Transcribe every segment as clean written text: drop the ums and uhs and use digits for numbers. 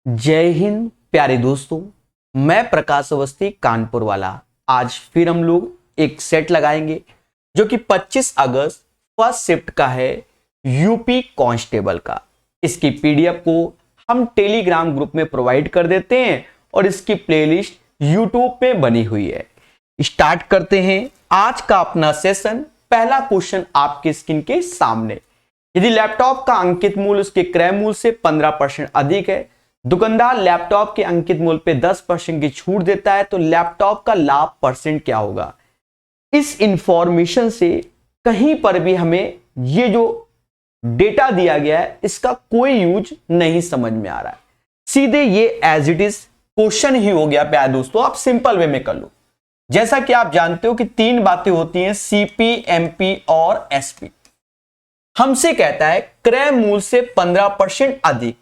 जय हिंद प्यारे दोस्तों, मैं प्रकाश अवस्थी कानपुर वाला। आज फिर हम लोग एक सेट लगाएंगे जो कि 25 अगस्त फर्स्ट शिफ्ट का है, यूपी कांस्टेबल का। इसकी पीडीएफ को हम टेलीग्राम ग्रुप में प्रोवाइड कर देते हैं और इसकी प्लेलिस्ट यूट्यूब पे बनी हुई है। स्टार्ट करते हैं आज का अपना सेशन। पहला क्वेश्चन आपके स्क्रीन के सामने। यदि लैपटॉप का अंकित मूल्य उसके क्रय मूल्य से 15% अधिक है, दुकानदार लैपटॉप के अंकित मूल्य पे 10% की छूट देता है, तो लैपटॉप का लाभ परसेंट क्या होगा। इस इंफॉर्मेशन से कहीं पर भी हमें ये जो डेटा दिया गया है इसका कोई यूज नहीं समझ में आ रहा है। सीधे ये एज इट इज क्वेश्चन ही हो गया प्यारे दोस्तों। आप सिंपल वे में कर लो। जैसा कि आप जानते हो कि तीन बातें होती हैं, सीपी, एमपी और एसपी। हमसे कहता है क्रय मूल्य से 15% अधिक,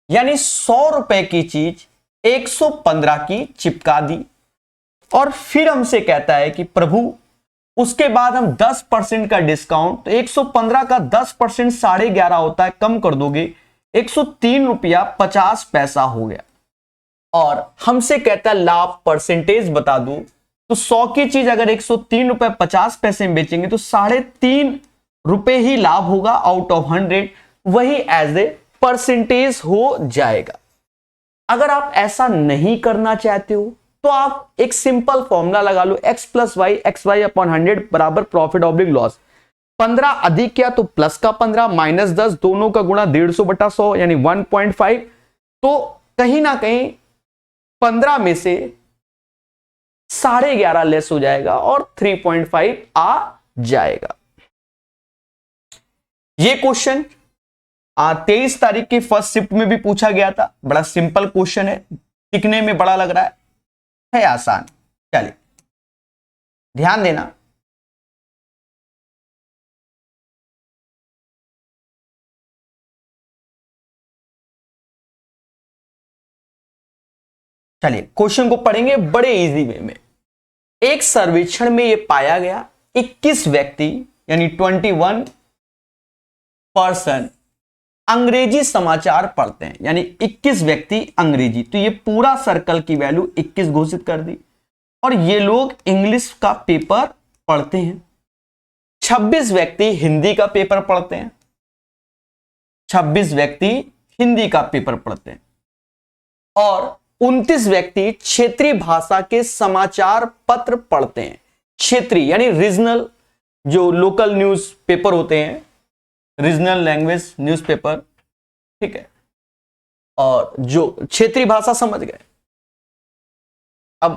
यानी 100 रुपए की चीज 115 की चिपका दी। और फिर हमसे कहता है कि प्रभु उसके बाद हम 10% का डिस्काउंट, तो 115 का 10% 11.5 होता है, कम कर दोगे 103 रुपया 50 पैसा हो गया। और हमसे कहता है लाभ परसेंटेज बता दो, तो 100 की चीज अगर 103 रुपए 50 पैसे में बेचेंगे तो 3.5 रुपए ही लाभ होगा आउट ऑफ 100, वही एज ए परसेंटेज हो जाएगा। अगर आप ऐसा नहीं करना चाहते हो तो आप एक सिंपल फॉर्मूला लगा लो, x plus Y X Y upon 100 बराबर प्रॉफिट ऑब्लिक लॉस। 15 अधिक किया तो प्लस का 15 माइनस 10 दोनों का गुणा 150/100 यानी 1.5। तो कहीं ना कहीं 15 में से 11.5 लेस हो जाएगा और 3.5 आ जाएगा। ये क्वेश्चन 23 तारीख की फर्स्ट शिफ्ट में भी पूछा गया था। बड़ा सिंपल क्वेश्चन है, टिकने में बड़ा लग रहा है आसान। चलिए ध्यान देना। चलिए क्वेश्चन को पढ़ेंगे बड़े इजी वे में। एक सर्वेक्षण में यह पाया गया 21 व्यक्ति यानी 21 पर्सन अंग्रेजी समाचार पढ़ते हैं, यानी 21 व्यक्ति अंग्रेजी। तो ये पूरा सर्कल की वैल्यू 21 घोषित कर दी। और ये लोग इंग्लिश का पेपर पढ़ते हैं। 26 व्यक्ति हिंदी का पेपर पढ़ते हैं। 26 व्यक्ति हिंदी का पेपर पढ़ते हैं। और 29 व्यक्ति क्षेत्रीय भाषा के समाचार पत्र पढ़ते हैं। क्षेत्रीय यानी रीजनल, जो लोकल न्यूज पेपर होते हैं, रीजनल लैंग्वेज न्यूज़पेपर, ठीक है। और जो क्षेत्रीय भाषा समझ गए, अब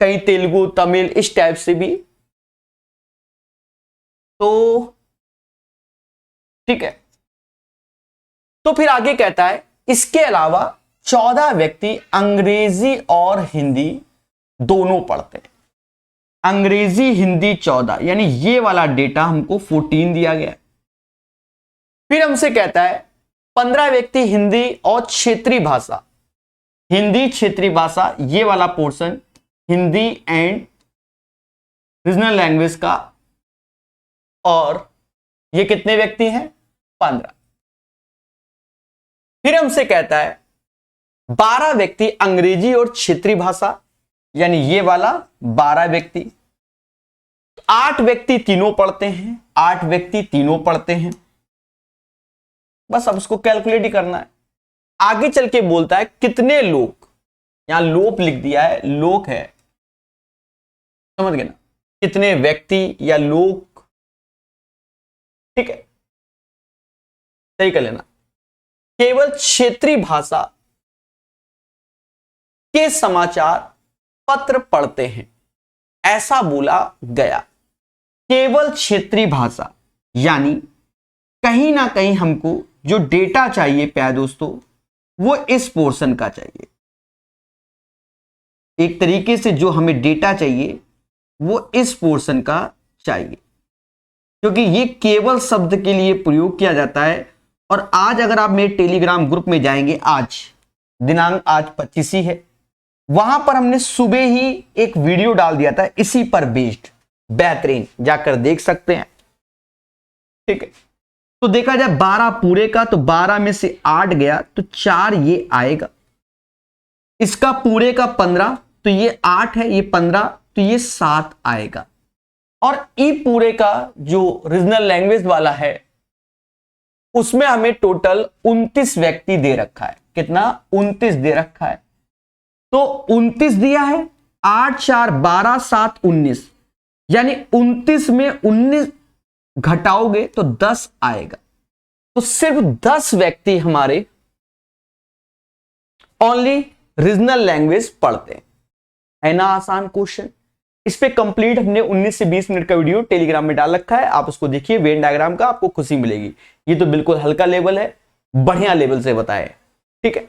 कहीं तेलुगु, तमिल इस टाइप से भी, तो ठीक है। तो फिर आगे कहता है इसके अलावा 14 व्यक्ति अंग्रेजी और हिंदी दोनों पढ़ते हैं। अंग्रेजी हिंदी 14, यानी ये वाला डेटा हमको 14 दिया गया है। फिर हमसे कहता है 15 व्यक्ति हिंदी और क्षेत्रीय भाषा, हिंदी क्षेत्रीय भाषा ये वाला portion Hindi and regional language का। और ये कितने व्यक्ति हैं? 15। फिर हमसे कहता है 12 व्यक्ति अंग्रेजी और क्षेत्रीय भाषा, यानी ये वाला 12 व्यक्ति। 8 व्यक्ति तीनों पढ़ते हैं, 8 व्यक्ति तीनों पढ़ते हैं। बस अब उसको कैलकुलेट ही करना है। आगे चल के बोलता है कितने लोग, यहां लोप लिख दिया है, लोक है, समझ गए ना, कितने व्यक्ति या लोग, ठीक है, सही कर लेना। केवल क्षेत्रीय भाषा के समाचार पत्र पढ़ते हैं, ऐसा बोला गया। केवल क्षेत्रीय भाषा, यानी कहीं ना कहीं हमको जो डेटा चाहिए प्यारे दोस्तों वो इस पोर्शन का चाहिए। एक तरीके से जो हमें डेटा चाहिए वो इस पोर्शन का चाहिए, क्योंकि ये केवल शब्द के लिए प्रयोग किया जाता है। और आज अगर आप मेरे टेलीग्राम ग्रुप में जाएंगे, आज दिनांक आज 25 ही है, वहां पर हमने सुबह ही एक वीडियो डाल दिया था इसी पर बेस्ड, बेहतरीन, जाकर देख सकते हैं, ठीक है। तो देखा जाए 12 पूरे का, तो 12 में से 8 गया तो 4 ये आएगा। इसका पूरे का 15, तो ये 8 है, ये 15, तो ये 7 आएगा। और ई पूरे का जो रीजनल लैंग्वेज वाला है उसमें हमें टोटल 29 व्यक्ति दे रखा है। कितना? 29 दे रखा है। तो 29 दिया है, 8 4 12 7 19, यानी 29 में 19 घटाओगे तो 10 आएगा। तो सिर्फ 10 व्यक्ति हमारे ओनली रीजनल लैंग्वेज पढ़ते हैं। है ना आसान क्वेश्चन। इस पे कंप्लीट हमने 19 से 20 मिनट का वीडियो टेलीग्राम में डाल रखा है, आप उसको देखिए। वेन डायग्राम का आपको खुशी मिलेगी। ये तो बिल्कुल हल्का लेवल है, बढ़िया लेवल से बताए। ठीक है।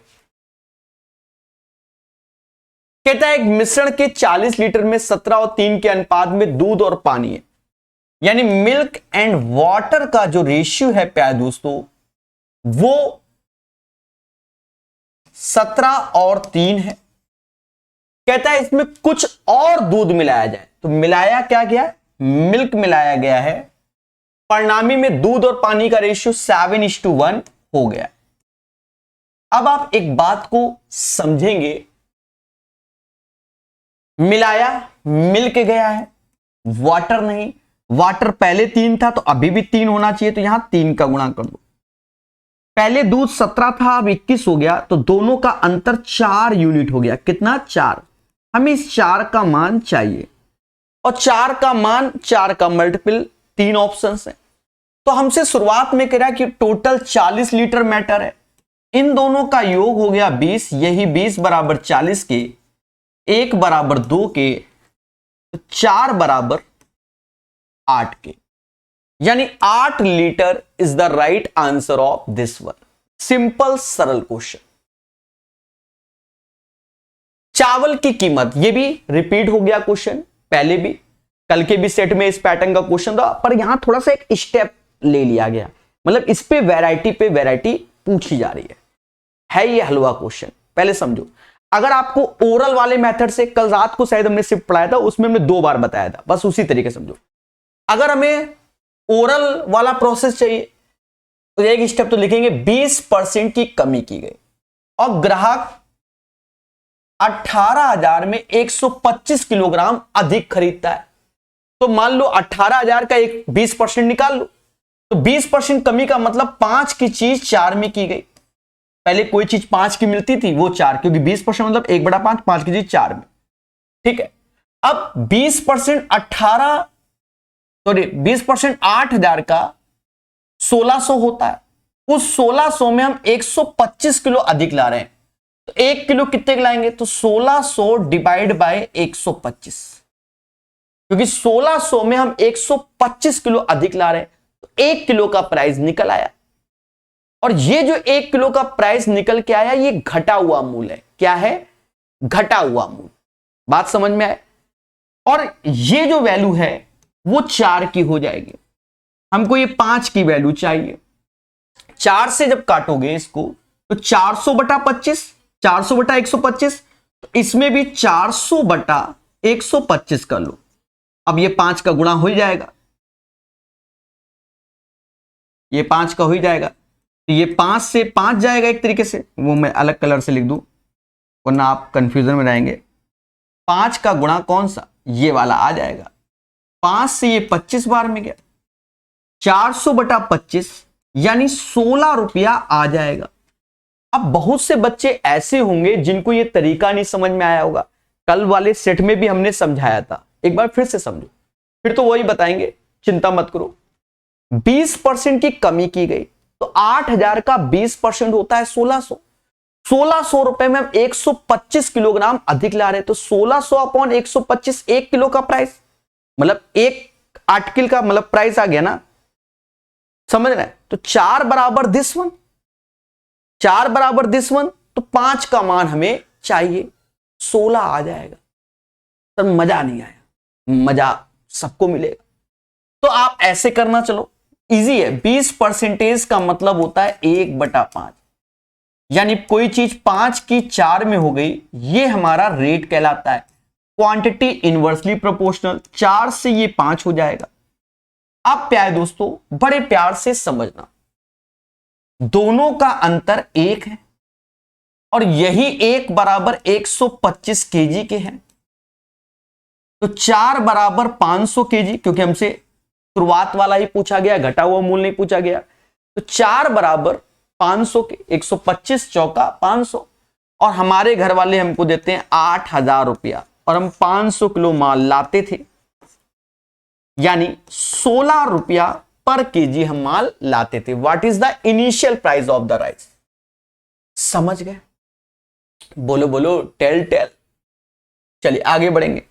कहता है एक मिश्रण के 40 लीटर में 17 और 3 के अनुपात में दूध और पानी है, यानी मिल्क एंड वाटर का जो रेशियो है प्यारे दोस्तों वो 17 और 3 है। कहता है इसमें कुछ और दूध मिलाया जाए, तो मिलाया क्या गया? मिल्क मिलाया गया है। परिणामी में दूध और पानी का रेशियो 7:1 हो गया। अब आप एक बात को समझेंगे, मिलाया, मिल्क गया है, वाटर नहीं। वाटर पहले 3 था तो अभी भी 3 होना चाहिए, तो यहां 3 का गुणा कर दो। पहले दूध 17 था, अब 21 हो गया, तो दोनों का अंतर 4 यूनिट हो गया। कितना? 4। हमें इस 4 का मान चाहिए, और 4 का मान 4 का मल्टीपल 3 ऑप्शंस है। तो हमसे शुरुआत में कह रहा है कि टोटल 40 लीटर मैटर है, इन दोनों का योग हो गया 20, यही 20 बराबर 40 के, 1 बराबर 2 के, 4 बराबर 8 के, यानी 8 litre is the right answer of this one. Simple सरल क्वेश्चन। चावल की कीमत, ये भी रिपीट हो गया क्वेश्चन, पहले भी कल के भी सेट में इस पैटर्न का क्वेश्चन था, पर यहां थोड़ा सा एक स्टेप ले लिया गया, मतलब इस पे वैरायटी पूछी जा रही है ये हलवा क्वेश्चन। पहले समझो, अगर आपको ओरल वाले मेथड से, कल रात को शायद हमने शिफ्ट पढ़ाया था, उसमें हमने 2 बार बताया था, बस उसी तरीके समझो। अगर हमें ओरल वाला प्रोसेस चाहिए तो एक स्टेप तो लिखेंगे 20% की कमी की गई, और ग्राहक 18,000 में 125 किलोग्राम अधिक खरीदता है, तो मान लो 18,000 का एक 20% निकाल लो, तो 20% कमी का मतलब 5 की चीज 4 में की गई। पहले कोई चीज 5 की मिलती थी, वो 4, क्योंकि 20% मतलब 1/5, 5 की चीज 4 में। ठीक है। अब 20% 8,000 का 1600 होता है, उस 1600 में हम 125 किलो अधिक ला रहे हैं, तो 1 किलो कितने लाएंगे? तो 1600 डिवाइड बाय 125, क्योंकि 1600 में हम 125 किलो अधिक ला रहे हैं, तो 1 किलो का प्राइस निकल आया। और ये जो 1 किलो का प्राइस निकल के आया, ये घटा हुआ मूल्य है। क्या है? घटा हुआ मूल्य। बात समझ में आए? और ये जो वैल्यू है वो 4 की हो जाएगी। हमको ये 5 की वैल्यू चाहिए। 4 से जब काटोगे इसको तो 400/25, 400/125, तो इसमें भी 400/125 कर लो। अब ये 5 का गुणा हो ही जाएगा, ये 5 का हो ही जाएगा, तो ये 5 से 5 जाएगा एक तरीके से, वो मैं अलग कलर से लिख दूं वरना आप कंफ्यूजन में रहेंगे। 5 का गुणा कौन सा? ये वाला आ जाएगा। 5 से ये 25 बार में गया, 400/25 यानी 16 रुपया आ जाएगा। अब बहुत से बच्चे ऐसे होंगे जिनको ये तरीका नहीं समझ में आया होगा, कल वाले सेट में भी हमने समझाया था, एक बार फिर से समझो, फिर तो वही बताएंगे, चिंता मत करो। 20% की कमी की गई, तो 8,000 का 20% होता है 1600। 1600 रुपए में हम 125 किलोग्राम अधिक ला रहे हैं, तो 1600/125 1 किलो का प्राइस, मतलब एक 8 किलो का मतलब प्राइस आ गया ना, समझ रहे हैं? तो 4 बराबर दिस वन, 4 बराबर दिस वन, तो 5 का मान हमें चाहिए, 16 आ जाएगा। तो मजा नहीं आया, मजा सबको मिलेगा। तो आप ऐसे करना, चलो इजी है। 20% का मतलब होता है 1/5, यानी कोई चीज 5 की 4 में हो गई, ये हमारा रेट कहलाता है। क्वांटिटी इनवर्सली प्रोपोर्शनल, 4 से ये 5 हो जाएगा। अब प्यारे दोस्तों बड़े प्यार से समझना, दोनों का अंतर 1 है, और यही एक बराबर 125 केजी के हैं, तो 4 बराबर 500 केजी, क्योंकि हमसे शुरुआत वाला ही पूछा गया, घटा हुआ मूल नहीं पूछा गया। तो 4 बराबर 500 के 125 चौका 500, और हमारे घर वाले हमको देते हैं 8,000 रुपया, और हम 500 किलो माल लाते थे, यानी 16 रुपया पर केजी हम माल लाते थे। What is the initial price of the rice? समझ गए? बोलो बोलो, टेल टेल। चलिए आगे बढ़ेंगे।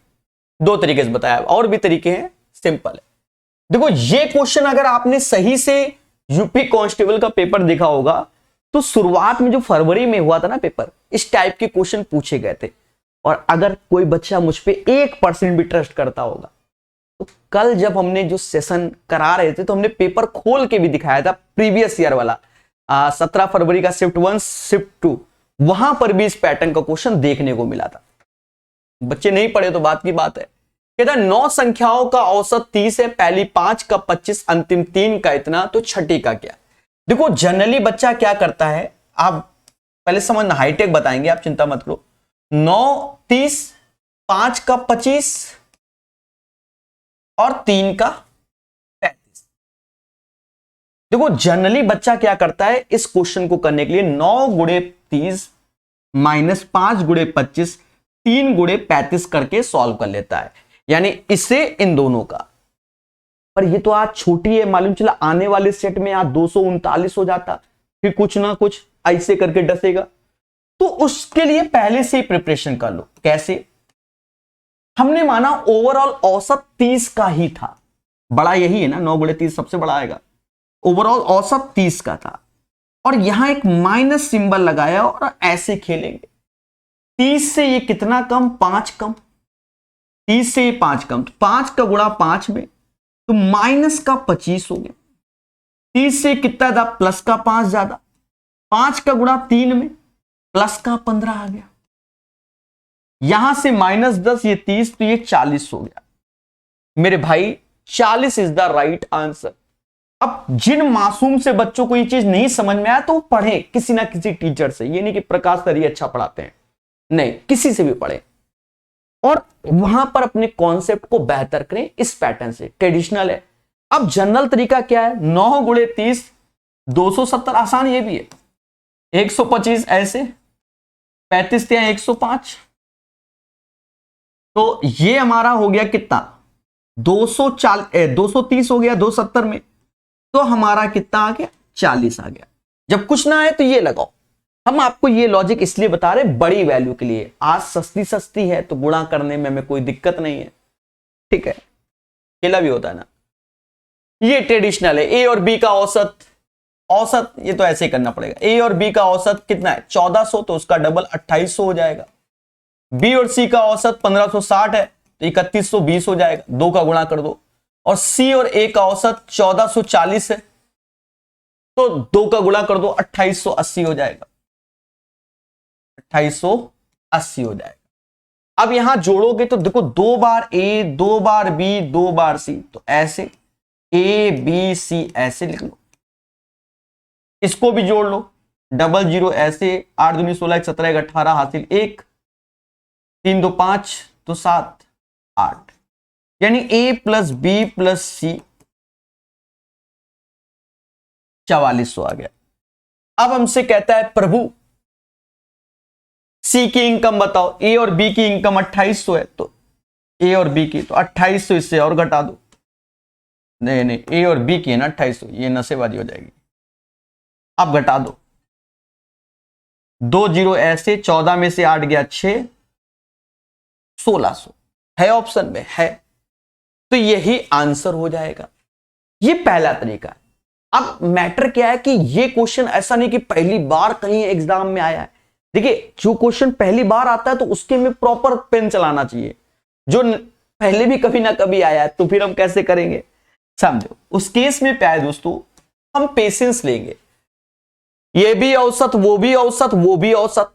दो तरीके से बताया, और भी तरीके हैं, सिंपल है। देखो ये क्वेश्चन अगर आपने सही से यूपी कांस्टेबल का पेपर देखा होगा तो शुरुआत में जो फरवरी में हुआ था ना पेपर, इस टाइप के क्वेश्चन पूछे गए थे। और अगर कोई बच्चा मुझ पे 1% भी ट्रस्ट करता होगा तो कल जब हमने जो सेशन करा रहे थे तो हमने पेपर खोल के भी दिखाया था, प्रीवियस ईयर वाला 17 फरवरी का शिफ्ट 1 शिफ्ट 2, वहां पर भी इस पैटर्न का क्वेश्चन देखने को मिला था। बच्चे नहीं पढ़े तो बात की बात है। कहता है 9 संख्याओं का औसत 30 है, पहली 5 का 25, अंतिम 3 का इतना, तो छठी का क्या? देखो जनरली बच्चा क्या करता है, आप पहले समझना, हाईटेक बताएंगे, आप चिंता मत करो। 9 30, 5 का 25 और 3 का 35। देखो जनरली बच्चा क्या करता है इस क्वेश्चन को करने के लिए 9 गुणे 30 माइनस 5 गुणे 25, 3 गुणे 35 करके सॉल्व कर लेता है, यानी इससे इन दोनों का। पर ये तो आज छोटी है, मालूम चला आने वाले सेट में आज 239 हो जाता, फिर कुछ ना कुछ ऐसे करके डसेगा। तो उसके लिए पहले से ही प्रिपरेशन कर लो। कैसे? हमने माना ओवरऑल औसत 30 का ही था, बड़ा यही है ना, 9 गुणे 30 सबसे बड़ा आएगा। ओवरऑल औसत 30 का था, और यहां एक माइनस सिंबल लगाया और ऐसे खेलेंगे। 30 से ये कितना कम? 5 कम। 30 से ये 5 कम, तो 5 का गुणा 5 में, तो माइनस का 25 हो गया। 30 से कितना था? प्लस का 5 ज्यादा, 5 का गुणा 3 में, प्लस का 15 आ गया। यहां से -10, ये 30, तो ये 40 हो गया। मेरे भाई 40 इज द राइट आंसर। अब जिन मासूम से बच्चों को ये चीज नहीं समझ में आया तो वो पढ़े किसी ना किसी टीचर से, ये नहीं कि प्रकाश सर ये अच्छा पढ़ाते हैं, नहीं, किसी से भी पढ़े और वहां पर अपने कॉन्सेप्ट को बेहतर करें इस पैटर्न से। ट्रेडिशनल है। अब जनरल तरीका क्या है? 9 गुणे 30 270, आसान ये भी है। 125 ऐसे, 35 या 105, तो ये हमारा हो गया कितना? 230 हो गया 270 में, तो हमारा कितना आ गया? 40 आ गया। जब कुछ ना आए तो ये लगाओ। हम आपको ये लॉजिक इसलिए बता रहे बड़ी वैल्यू के लिए। आज सस्ती है तो गुणा करने में हमें कोई दिक्कत नहीं है, ठीक है, केला भी होता है ना। ये ट्रेडिशनल है। ए और बी का औसत, ये तो ऐसे ही करना पड़ेगा। ए और बी का औसत कितना है? 1400, तो उसका डबल 2800 हो जाएगा। बी और सी का औसत 1560 है, तो 3120 हो जाएगा, 2 का गुणा कर दो। और सी और ए का औसत 1440 है, तो 2 का गुणा कर दो, 2880 हो जाएगा, 2880 हो जाएगा। अब यहां जोड़ोगे तो देखो 2 बार ए, 2 बार बी, 2 बार सी, तो ऐसे ए बी सी ऐसे लिख लो। इसको भी जोड़ लो, 00 ऐसे, 8 दूनी 16, 17, 18 हासिल 1, 3 2 5, तो 7 8, यानी ए प्लस बी प्लस सी 4400 आ गया। अब हमसे कहता है प्रभु सी की इनकम बताओ। ए और बी की इनकम 2800 है, तो ए और बी की, तो 2800 इससे और घटा दो। नहीं, ए और बी की है ना 2800, ये नशेबाजी हो जाएगी। अब घटा दो, 2 0 ऐसे, 14 में से 8 गया 6, 1600 है, ऑप्शन में है, तो यही आंसर हो जाएगा। ये पहला तरीका है। अब मैटर क्या है कि ये क्वेश्चन ऐसा नहीं कि पहली बार कहीं एग्जाम में आया है। देखिए जो क्वेश्चन पहली बार आता है तो उसके में प्रॉपर पेन चलाना चाहिए। जो पहले भी कभी ना कभी आया है तो फिर हम कैसे करेंगे, समझो। उस केस में क्या है दोस्तों, हम पेशेंस लेंगे। ये भी औसत, वो भी औसत, वो भी औसत,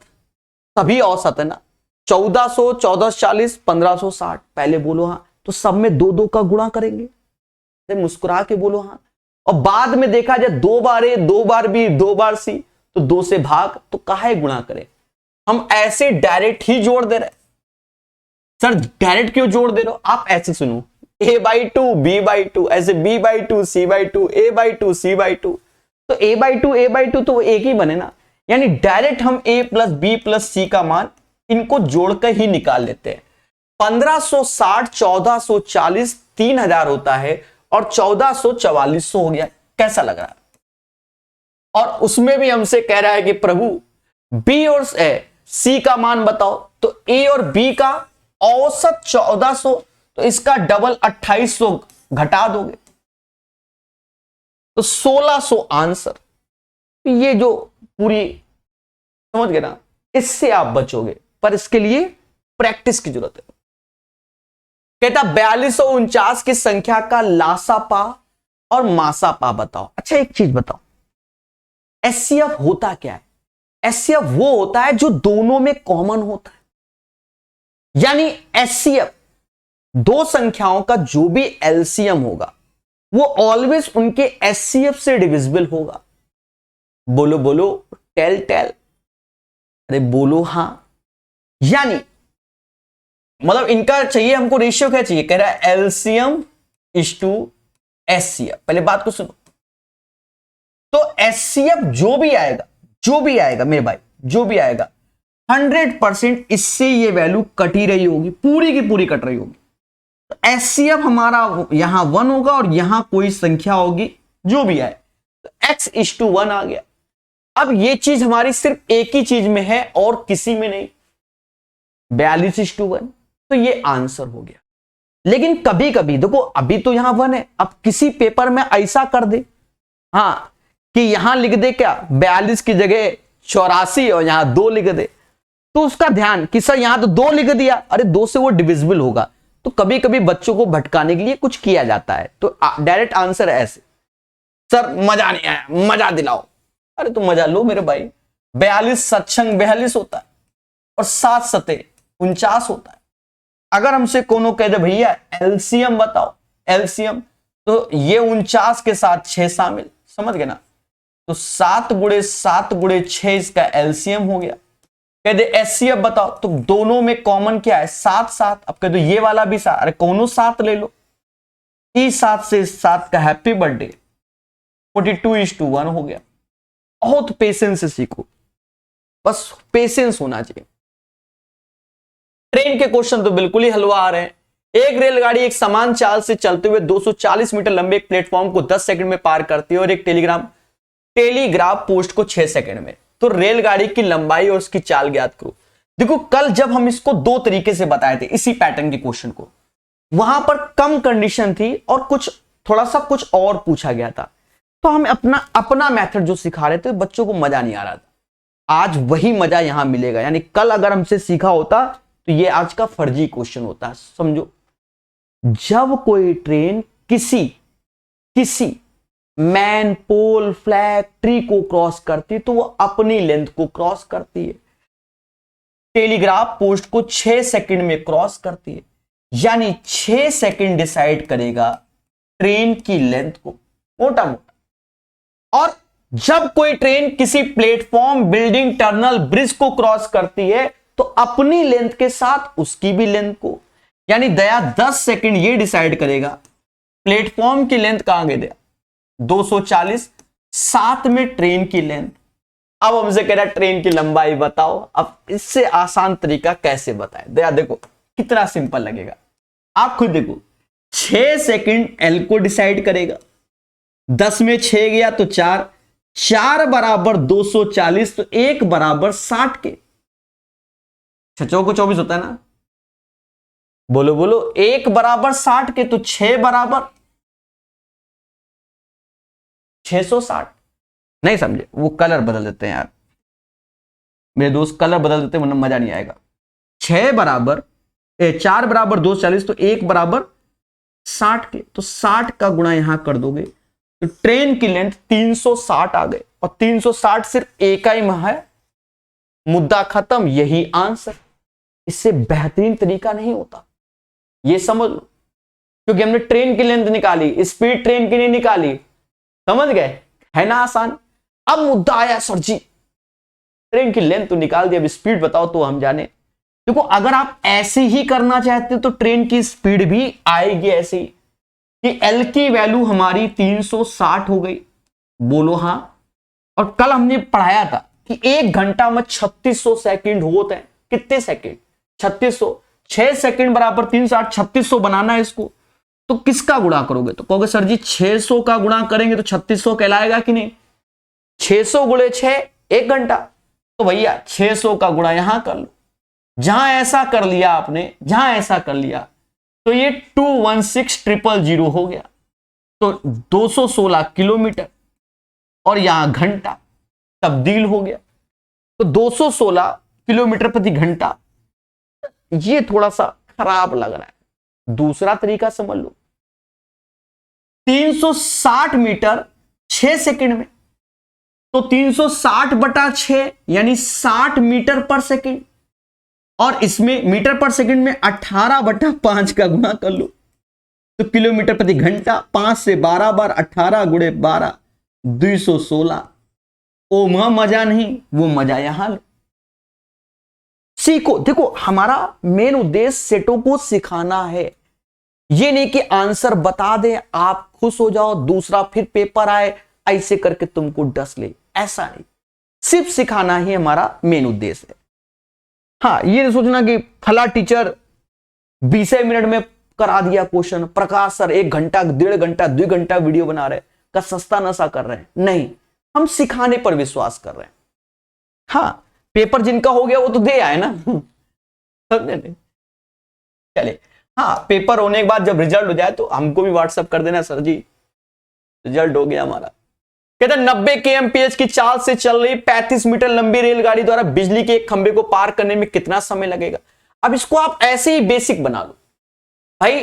सभी औसत है ना। 1400, 1440, 1560, पहले बोलो हाँ, तो सब में 2 का गुणा करेंगे, मुस्कुरा के बोलो हाँ। और बाद में देखा जाए 2 बार ए, 2 बार बी, 2 बार सी, तो 2 से भाग, तो काहे गुणा करें। हम ऐसे डायरेक्ट ही जोड़ दे रहे। सर डायरेक्ट क्यों जोड़ दे रहे हो? आप ऐसे सुनो, a/2 b/2, ऐसे b/2 c/2, a/2 c/2, तो a/2 तो एक ही बने ना, यानी डायरेक्ट हम a plus B plus c का मान इनको जोड़कर ही निकाल लेते हैं। 1560, 1440, 3000 होता है और 1400 4400 हो गया। कैसा लग रहा है? और उसमें भी हमसे कह रहा है कि प्रभु बी और सी का मान बताओ, तो ए और बी का औसत 1400, तो इसका डबल 2800 घटा दोगे तो 1600 आंसर। ये जो पूरी समझ गए ना, इससे आप बचोगे, पर इसके लिए प्रैक्टिस की जरूरत है। कहता 4249 की संख्या का लासापा और मासापा बताओ। अच्छा एक चीज बताओ, एचसीएफ होता क्या है? एचसीएफ वो होता है जो दोनों में कॉमन होता है, यानी एचसीएफ दो संख्याओं का जो भी एलसीएम होगा वो ऑलवेज उनके एचसीएफ से डिविजिबल होगा। बोलो बोलो, टेल टेल, अरे बोलो हां। यानी मतलब इनका चाहिए हमको रेशियो क्या चाहिए? कह रहा है एलसीएम इज टू एचसीएफ। पहले बात को सुनो, तो एचसीएफ जो भी आएगा मेरे भाई, जो भी आएगा 100% इससे ये वैल्यू कट ही रही होगी, पूरी की पूरी कट रही होगी। तो एचसीएफ हमारा यहां 1 होगा और यहां कोई संख्या होगी जो भी आए, तो x/1 आ गया। अब ये चीज हमारी सिर्फ एक ही चीज में है और किसी में नहीं, 42/1, तो ये आंसर हो गया। लेकिन कभी कभी देखो, अभी तो यहां 1 है, अब किसी पेपर में ऐसा कर दे हां कि यहां लिख दे क्या 42 की जगह 84 और यहां 2 लिख दे, तो उसका ध्यान कि सर यहां तो 2 लिख दिया, अरे 2 से वो डिविजिबल होगा। तो कभी कभी बच्चों को भटकाने के लिए कुछ किया जाता है। तो डायरेक्ट आंसर है ऐसे, सर मजा नहीं आया, मजा दिलाओ। अरे तो मजा लो मेरे भाई, 42 सत्संग 42 होता है और 7 सते 49 होता है। अगर हमसे कोनो कह दे भैया एलसीएम बताओ, एलसीएम, तो ये 49 के साथ 6 शामिल, समझ गए ना, तो 7 × 7 × 6 इसका एलसीएम हो गया। कह दे एचसीएफ बताओ, तो दोनों में कॉमन क्या है? 7 7। अब कह दो ये वाला भी 7, अरे कोनो 7 ले लो, ई 7 से 7 का हैप्पी बर्थडे, 42/1 हो गया। बहुत पेशेंस से सीखो, बस पेशेंस होना चाहिए। ट्रेन के क्वेश्चन तो बिल्कुल ही हलवा आ रहे हैं। एक रेलगाड़ी एक समान चाल से चलते हुए 240 मीटर लंबे एक प्लेटफॉर्म को 10 सेकंड में पार करती है और एक टेलीग्राफ पोस्ट को 6 सेकंड में, तो रेलगाड़ी की लंबाई और उसकी चाल ज्ञात करो। देखो कल जब हम इसको 2 तरीके से बताए थे, इसी पैटर्न के क्वेश्चन को, वहां पर कम कंडीशन थी और कुछ थोड़ा सा कुछ और पूछा गया था, तो हम अपना मेथड जो सिखा रहे थे बच्चों को मजा नहीं आ रहा था। आज वही मजा यहां मिलेगा, यानी कल अगर हमसे सीखा होता तो ये आज का फर्जी क्वेश्चन होता है। समझो, जब कोई ट्रेन किसी मैन, पोल, फ्लैग, ट्री को क्रॉस करती तो वो अपनी लेंथ को क्रॉस करती है, टेलीग्राफ पोस्ट को 6 सेकंड में क्रॉस करती है, यानी 6 सेकंड डिसाइड करेगा ट्रेन की लेंथ को, मोटा मोटा। और जब कोई ट्रेन किसी प्लेटफॉर्म, बिल्डिंग, टर्नल, ब्रिज को क्रॉस करती है तो अपनी लेंथ के साथ उसकी भी लेंथ को, यानी दया 10 सेकंड ये डिसाइड करेगा प्लेटफॉर्म की लेंथ कहां गए दया 240, साथ में ट्रेन की लेंथ। अब हमसे कह रहा है ट्रेन की लंबाई बताओ। अब इससे आसान तरीका कैसे बताए दया, देखो कितना सिंपल लगेगा, आप खुद देखो। 6 सेकंड एल को डिसाइड करेगा, 10 में 6 गया तो 4, 4 बराबर 240, तो 1 बराबर 60 के, 6 को 24 होता है ना, बोलो बोलो, 1 बराबर 60 के, तो 6 बराबर 660। नहीं समझे, वो कलर बदल देते हैं यार मेरे दोस्त, कलर बदल देते हैं वरना मजा नहीं आएगा। 4 बराबर 240, तो 1 बराबर 60 के, तो 60 का गुणा यहां कर दोगे तो ट्रेन की लेंथ 360 आ गए, और 360 सिर्फ एक ही में है, मुद्दा खत्म, यही आंसर। इससे बेहतरीन तरीका नहीं होता, ये समझ लो, क्योंकि हमने ट्रेन की लेंथ निकाली, स्पीड ट्रेन की नहीं निकाली, समझ गए, है ना आसान। अब मुद्दा आया सर जी ट्रेन की लेंथ तो निकाल दी, अब स्पीड बताओ तो हम जाने। देखो अगर आप ऐसे ही करना चाहते तो ट्रेन की स्पीड भी आएगी ऐसे ही कि एल की वैल्यू हमारी 360 हो गई, बोलो हाँ। और कल हमने पढ़ाया था कि 1 घंटा में 3600 सेकंड होते हैं। कितने सेकंड? 3600। 6 सेकंड बराबर 360, 3600 बनाना है इसको। तो किसका गुणा करोगे? तो कहोगे सर जी 600 का गुणा करेंगे तो 3600 कहलाएगा कि नहीं? 600 गुणे 6 1 घंटा। तो भैया 600 का गुणा यहां कर लो। जहां ऐसा कर लिया आपने, जहां ऐसा कर लिया तो ये 216000 हो गया। तो 216 किलोमीटर और यहां घंटा तब्दील हो गया। तो 216 किलोमीटर प्रति घंटा, ये थोड़ा सा खराब लग रहा है। दूसरा तरीका समझ लो, 360 मीटर 6 सेकंड में, तो 360 बटा 6 यानी 60 मीटर पर सेकंड। और इसमें मीटर पर सेकंड में 18 बटा 5 का गुणा कर लो तो किलोमीटर प्रति घंटा। 5 से 12 बार 18 गुणे 12 216। ओ मजा नहीं, वो मजा यहां लो, सीखो। देखो हमारा मेन उद्देश्य सेटों को सिखाना है, ये नहीं कि आंसर बता दें आप खुश हो जाओ, दूसरा फिर पेपर आए ऐसे करके तुमको डस ले, ऐसा नहीं। सिर्फ सिखाना ही हमारा मेन उद्देश्य है। हाँ, ये नहीं सोचना कि फला टीचर 20 मिनट में करा दिया क्वेश्चन, प्रकाश सर 1 घंटा 1.5 घंटा 2 घंटा वीडियो बना रहे का सस्ता नशा कर रहे हैं। नहीं, हम सिखाने पर विश्वास कर रहे हैं। हाँ, पेपर जिनका हो गया वो तो दे आए ना। समझे? चले, हाँ पेपर होने के बाद जब रिजल्ट हो जाए तो हमको भी व्हाट्सएप कर देना, सर जी रिजल्ट हो गया हमारा। कहते 90 kmph की चाल से चल रही 35 मीटर लंबी रेलगाड़ी द्वारा बिजली के एक खंभे को पार करने में कितना समय लगेगा? अब इसको आप ऐसे ही बेसिक बना लो भाई,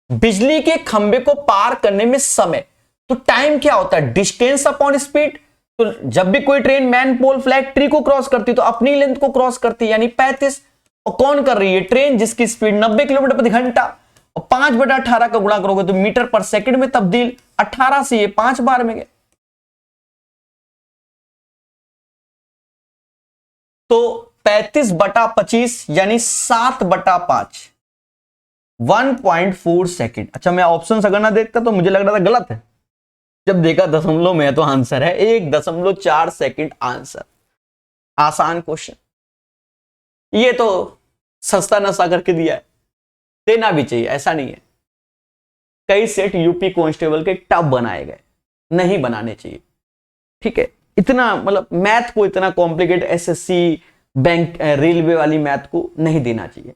बिजली के खंभे को पार करने में समय, तो टाइम क्या होता है? Distance upon speed. तो जब भी कोई ट्रेन मैन पोल फ्लैग ट्री को क्रॉस करती तो अपनी लेंथ को क्रॉस करती यानी 35। और कौन कर रही है? ट्रेन, जिसकी स्पीड 90 किलोमीटर प्रति घंटा। और 5 बटा 18 का गुणा करोगे तो मीटर पर सेकंड में तब्दील। 18 से ये 5 बार में गए, तो 35 बटा 25 यानी 7 बटा 5, 1.4 सेकेंड। अच्छा, मैं ऑप्शन अगर ना देखता तो मुझे लग रहा था गलत है, जब देखा दशमलव में तो आंसर है 1.4 सेकेंड आंसर। आसान क्वेश्चन, ये तो सस्ता नशा करके दिया है, देना भी चाहिए, ऐसा नहीं है। कई सेट यूपी कांस्टेबल के टफ बनाए गए, नहीं बनाने चाहिए, ठीक है। इतना मतलब मैथ को इतना कॉम्प्लिकेट एसएससी बैंक रेलवे वाली मैथ को नहीं देना चाहिए।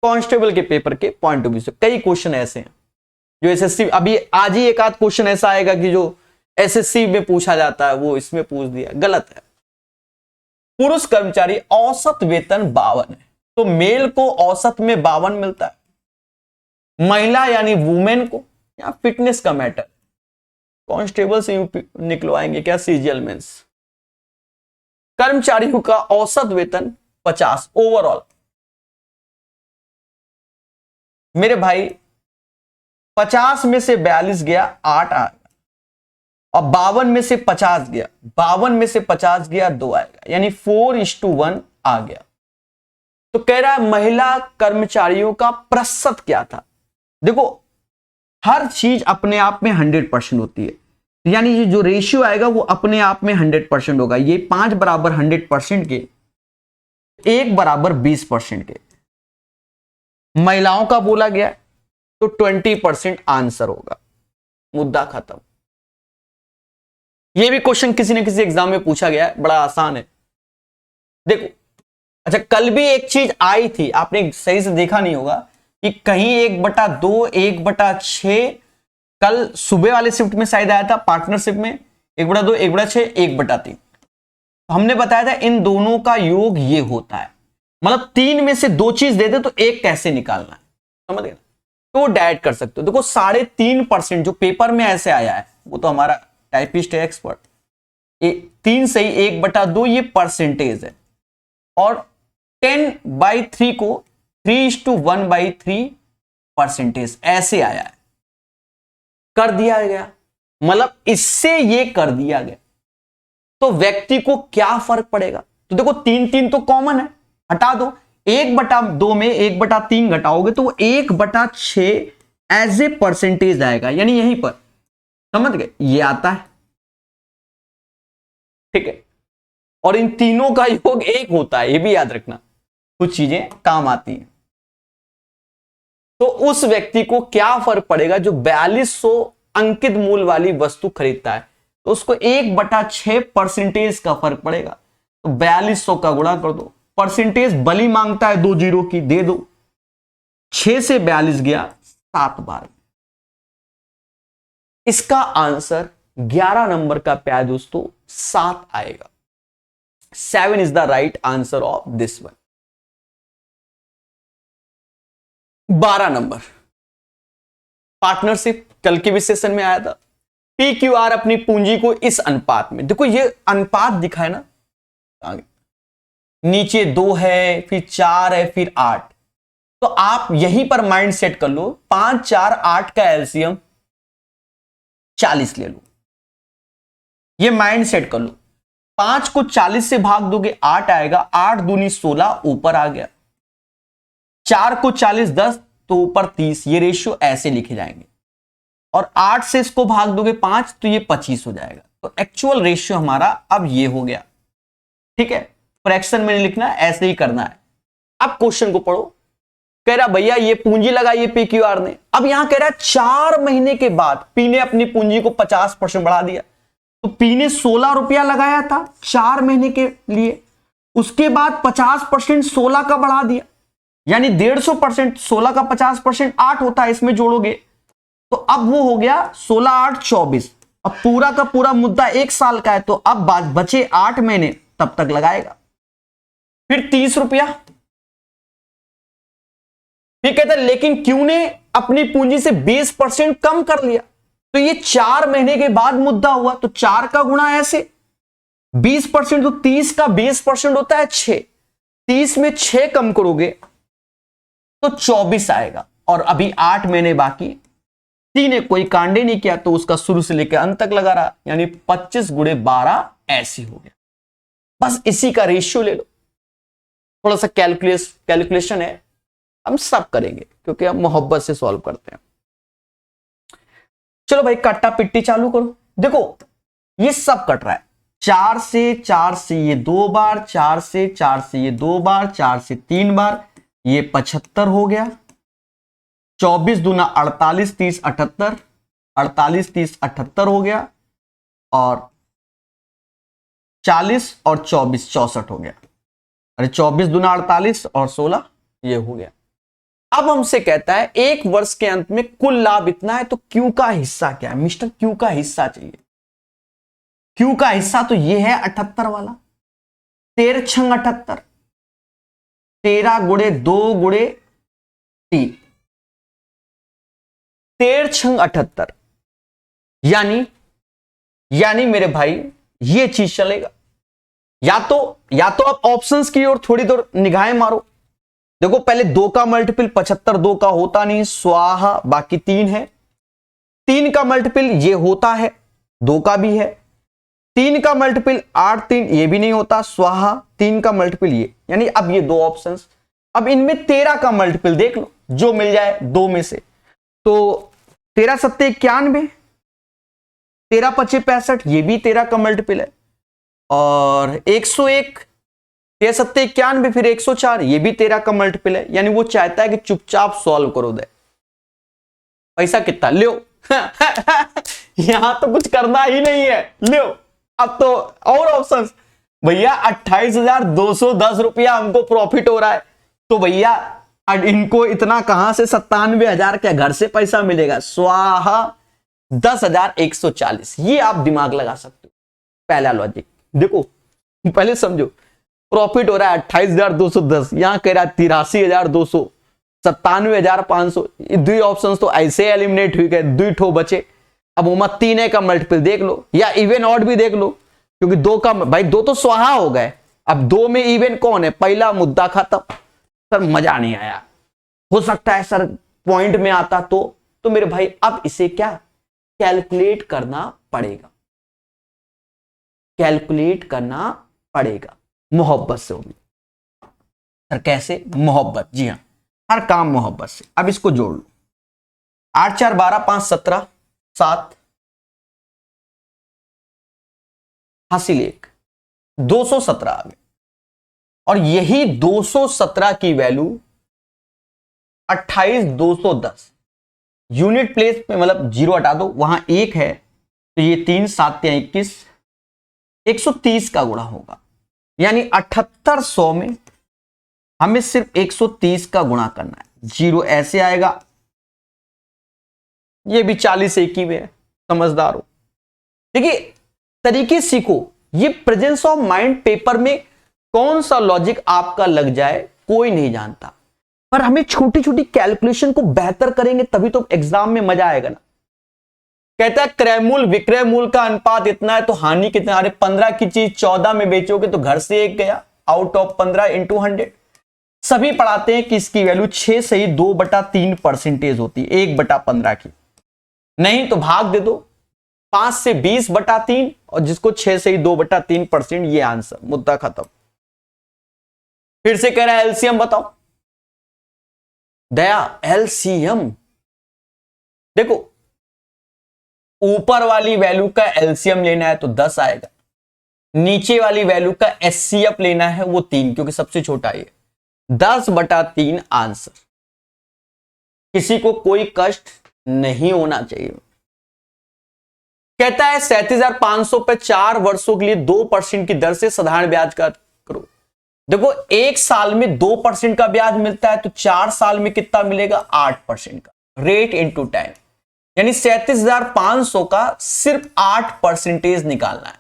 कांस्टेबल के पेपर के पॉइंट ऑफ व्यू से कई क्वेश्चन ऐसे हैं जो एसएससी, अभी आज ही एक आध क्वेश्चन ऐसा आएगा कि जो एसएससी में पूछा जाता है वो इसमें पूछ दिया, गलत है। पुरुष कर्मचारी औसत वेतन 52 है, तो मेल को औसत में 52 मिलता है, महिला यानी वुमेन को, या फिटनेस का मैटर। कांस्टेबल से निकलवाएंगे क्या सीजीएल मेंस? कर्मचारियों का औसत वेतन 50 ओवरऑल। मेरे भाई 50 में से 42 गया, 8 आ गया, और 52 में से 50 गया, 52 में से 50 गया, 2 आएगा, यानी 4:1 आ गया। तो कह रहा है महिला कर्मचारियों का प्रतिशत क्या था। देखो हर चीज अपने आप में 100% होती है, यानी ये जो रेशियो आएगा वो अपने आप में 100% होगा। ये 5 बराबर 100% के, 1 बराबर 20% के महिलाओं का बोला गया तो 20% आंसर होगा, मुद्दा खत्म। ये भी क्वेश्चन किसी न किसी एग्जाम में पूछा गया है, बड़ा आसान है। देखो अच्छा, कल भी एक चीज आई थी, आपने सही से देखा नहीं होगा कि कहीं 1/2 1/6, कल सुबह वाले शिफ्ट में शायद आया था, पार्टनरशिप में 1/2 1/6 1/3। हमने बताया था इन दोनों का योग ये होता है, मतलब 3 में से 2 चीज दे दे तो 1 कैसे निकालना है, समझ गए? तो डायरेक्ट कर सकते हो। देखो 3.5% जो पेपर में ऐसे आया है, वो तो हमारा टाइपिस्ट है एक्सपर्ट, 3 सही 1/2 ये परसेंटेज है, और 10/3 को 3:1/3 परसेंटेज ऐसे आया है, कर दिया गया, मतलब इससे ये कर दिया गया। तो व्यक्ति को क्या फर्क पड़ेगा? तो देखो 3 3 तो कॉमन है, हटा दो। 1/2 में 1/3 घटाओगे तो वो 1/6 एज ए परसेंटेज आएगा, यानी यहीं पर, समझ गए, ये आता है, ठीक है। और इन तीनों का योग 1 होता है, ये भी याद रखना, कुछ चीजें काम आती हैं। तो उस व्यक्ति को क्या फर्क पड़ेगा जो 4200 अंकित मूल वाली वस्तु खरीदता है, तो उसको 1/6 परसेंटेज का फर्क पड़ेगा। तो 4200 का गुणा कर दो, परसेंटेज बली मांगता है 2 जीरो की, दे दो। 6 से 42 गया 7 बार। इसका आंसर 11 नंबर का प्यारे दोस्तों 7 आएगा। 7 is the right answer of this one. 12 number, partnership, कल के भी सेशन में आया था। पी क्यू आर अपनी पूंजी को इस अनुपात में, देखो ये अनुपात दिखा है ना, आगे नीचे 2 है, फिर 4 है, फिर 8, तो आप यहीं पर माइंड सेट कर लो, 5 4 8 का एलसीएम 40 ले लो, ये माइंड सेट कर लो। 5 को 40 से भाग दोगे 8 आएगा, 8 दूनी 16 ऊपर आ गया। 4 को 40 10 तो ऊपर 30, ये रेशियो ऐसे लिखे जाएंगे। और 8 से इसको भाग दोगे 5 तो ये 25 हो जाएगा। तो एक्चुअल रेशियो हमारा अब ये हो गया, ठीक है। फ्रैक्शन में नहीं लिखना, ऐसे ही करना है। अब क्वेश्चन को पढ़ो, कह रहा भैया ये पूंजी लगाई पी क्यू आर ने, अब यहां कह रहा है 4 महीने के बाद पी ने अपनी पूंजी को 50% बढ़ा दिया। तो पी ने 16 रुपया लगाया था 4 महीने के लिए, उसके बाद 50% 16 का बढ़ा दिया, यानी 150%। 16 का 50% 8 होता है, इसमें जोड़ोगे तो अब वो हो गया 16 8 24। अब पूरा का पूरा मुद्दा 1 साल का है, तो अब बचे 8 महीने, तब तक लगाएगा। फिर 30 रुपया, फिर कहता है लेकिन क्यों ने अपनी पूंजी से 20% कम कर लिया, तो ये 4 महीने के बाद मुद्दा हुआ, तो 4 का गुणा ऐसे 20%, तो 30 का 20% होता है 6, 30 में 6 कम करोगे तो 24 आएगा। और अभी 8 महीने बाकी, ती ने कोई कांडे नहीं किया तो उसका शुरू से लेकर अंत तक लगा रहा, यानी 25 गुणे 12 ऐसे हो गया। बस इसी का रेशियो ले लो, थोड़ा सा कैलकुलेशन है, हम सब करेंगे क्योंकि हम मोहब्बत से सॉल्व करते हैं। चलो भाई कट्टा पिट्टी चालू करो। देखो ये सब कट रहा है, 4 से ये 2 बार, 4 से ये 2 बार, 4 से 3 बार, ये 75 हो गया। 24 दूना 48 30 78, 48 30 78 हो गया, और 40 और 24 64 हो गया। अरे 24 दूना 48 और 16 ये हो गया। अब हमसे कहता है 1 वर्ष के अंत में कुल लाभ इतना है, तो क्यू का हिस्सा क्या है मिस्टर? क्यू का हिस्सा चाहिए। क्यू का हिस्सा तो ये है 78 वाला, 13 छंग 78, 13 गुणे 2 गुणे 3, 13 छंग 78, यानी मेरे भाई ये चीज चलेगा। या तो आप ऑप्शंस की ओर थोड़ी देर निगाहें मारो। देखो पहले 2 का मल्टीपल 75 2 का होता नहीं, स्वाहा, बाकी 3 है। 3 का मल्टीपल ये होता है, 2 का भी है। 3 का मल्टीपल 8 3 ये भी नहीं होता, स्वाहा। 3 का मल्टीपल ये, यानी अब ये 2 ऑप्शंस। अब इनमें 13 का मल्टीपल देख लो, जो मिल जाए 2 में से। तो 13 सत्ते 91, 13 पचे 65, ये भी 13 का मल्टीपल है। और 101, 13 सत्ते 91, फिर 104, ये भी 13 का मल्टीपल है। यानी वो चाहता है कि चुपचाप सॉल्व करो दे। पैसा कितना लियो यहां तो कुछ करना ही नहीं है, लियो। अब तो और ऑप्शंस, भैया 28,210 रुपया हमको प्रॉफिट हो रहा है, तो भैया इनको इतना कहां से 97,000 क्या घर से पैसा मिलेगा? स्वाहा 10,140। ये आप दिमाग लगा सकते हो। पहला लॉजिक देखो, पहले समझो, प्रॉफिट हो रहा है 28,210, यहां कह रहा है 83,200, 97,500। दो ऑप्शंस तो ऐसे एलिमिनेट हुई गए, 2 ठो बचे। अब उमा 3 का मल्टीपल देख लो, या इवन ऑड भी देख लो, क्योंकि 2 का भाई 2 तो स्वाहा हो गए। अब 2 में इवन कौन है? पहला मुद्दा खत्म। सर मजा नहीं आया, हो सकता है सर पॉइंट में आता तो मेरे भाई अब इसे क्या कैलकुलेट करना पड़ेगा, कैलकुलेट करना पड़ेगा। मोहब्बत से होगी। सर कैसे? मोहब्बत, जी हाँ, हर काम मोहब्बत से। अब इसको जोड़ लो, 8 4 12 5 17 7 हासिल 1, 217 आ गए। और यही 217 की वैल्यू 28210 यूनिट प्लेस पे, मतलब जीरो हटा दो, वहां 1 है तो ये 3 7 21 130 का गुणा होगा। यानी 7800 में हमें सिर्फ 130 का गुणा करना है। जीरो ऐसे आएगा, ये भी 40 एक ही में है, समझदार हो। देखिए तरीके सीखो, ये प्रेजेंस ऑफ माइंड पेपर में कौन सा लॉजिक आपका लग जाए कोई नहीं जानता, पर हमें छोटी छोटी कैलकुलेशन को बेहतर करेंगे तभी तो एग्जाम में मजा आएगा ना। कहता है क्रय मूल विक्रय मूल का अनुपात इतना है तो हानि कितना, अरे 15 की चीज 14 में बेचोगे तो घर से 1 गया, आउट ऑफ 15 इंटू 100। सभी पढ़ाते हैं कि इसकी वैल्यू 6 से ही 2/3% होती है, 1/15 की। नहीं तो भाग दे दो, 5 से 20/3 और जिसको 6 से ही 2/3%, ये आंसर, मुद्दा खत्म। फिर से कह रहा है एलसीएम बताओ। दया एलसीएम देखो, ऊपर वाली वैल्यू का एलसीएम लेना है तो 10 आएगा, नीचे वाली वैल्यू का एचसीएफ लेना है वो 3, क्योंकि सबसे छोटा ये 10/3 आंसर। किसी को कोई कष्ट नहीं होना चाहिए। कहता है 37,500 पे 4 वर्षों के लिए 2% की दर से साधारण ब्याज का करो। देखो 1 साल में 2% का ब्याज मिलता है तो 4 साल में कितना मिलेगा? 8% का। रेट इनटू टाइम, यानी 37,500 का सिर्फ 8% निकालना है।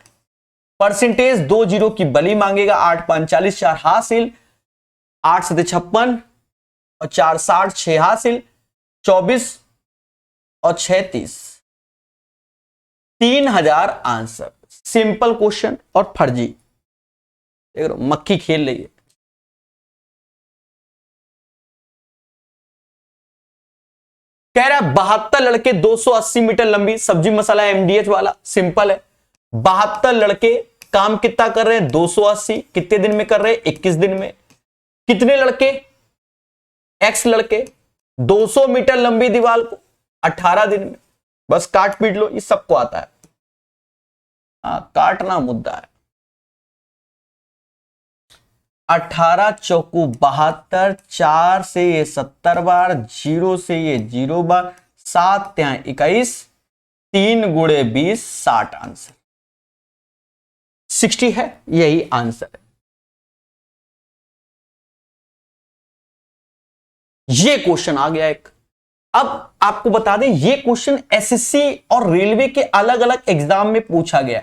परसेंटेज 2 जीरो की बली मांगेगा। 8 5 40, 4 हासिल, 8 7 56 और 4 60, 6 हासिल, 24 और 6 30, 3000 आंसर। सिंपल क्वेश्चन और फर्जी, देख रहे हो मक्खी खेल रही है। कह रहा है 72 लड़के 280 मीटर लंबी सब्जी मसाला एमडीएच वाला, सिंपल है। 72 लड़के काम कितना कर रहे हैं? 280। कितने दिन में कर रहे हैं? 21 दिन में। कितने लड़के? एक्स लड़के 200 मीटर लंबी दीवार को 18 दिन में। बस काट पीट लो, ये सबको आता है। काटना मुद्दा है। 18 चौकू 72, 4 से ये 70 बार, 0 से ये 0 बार, 7 यहाँ 21, 3 गुणे 20, 60 आंसर। 60 है, यही आंसर है। ये क्वेश्चन आ गया एक। अब आपको बता दें ये क्वेश्चन एसएससी और रेलवे के अलग अलग एग्जाम में पूछा गया,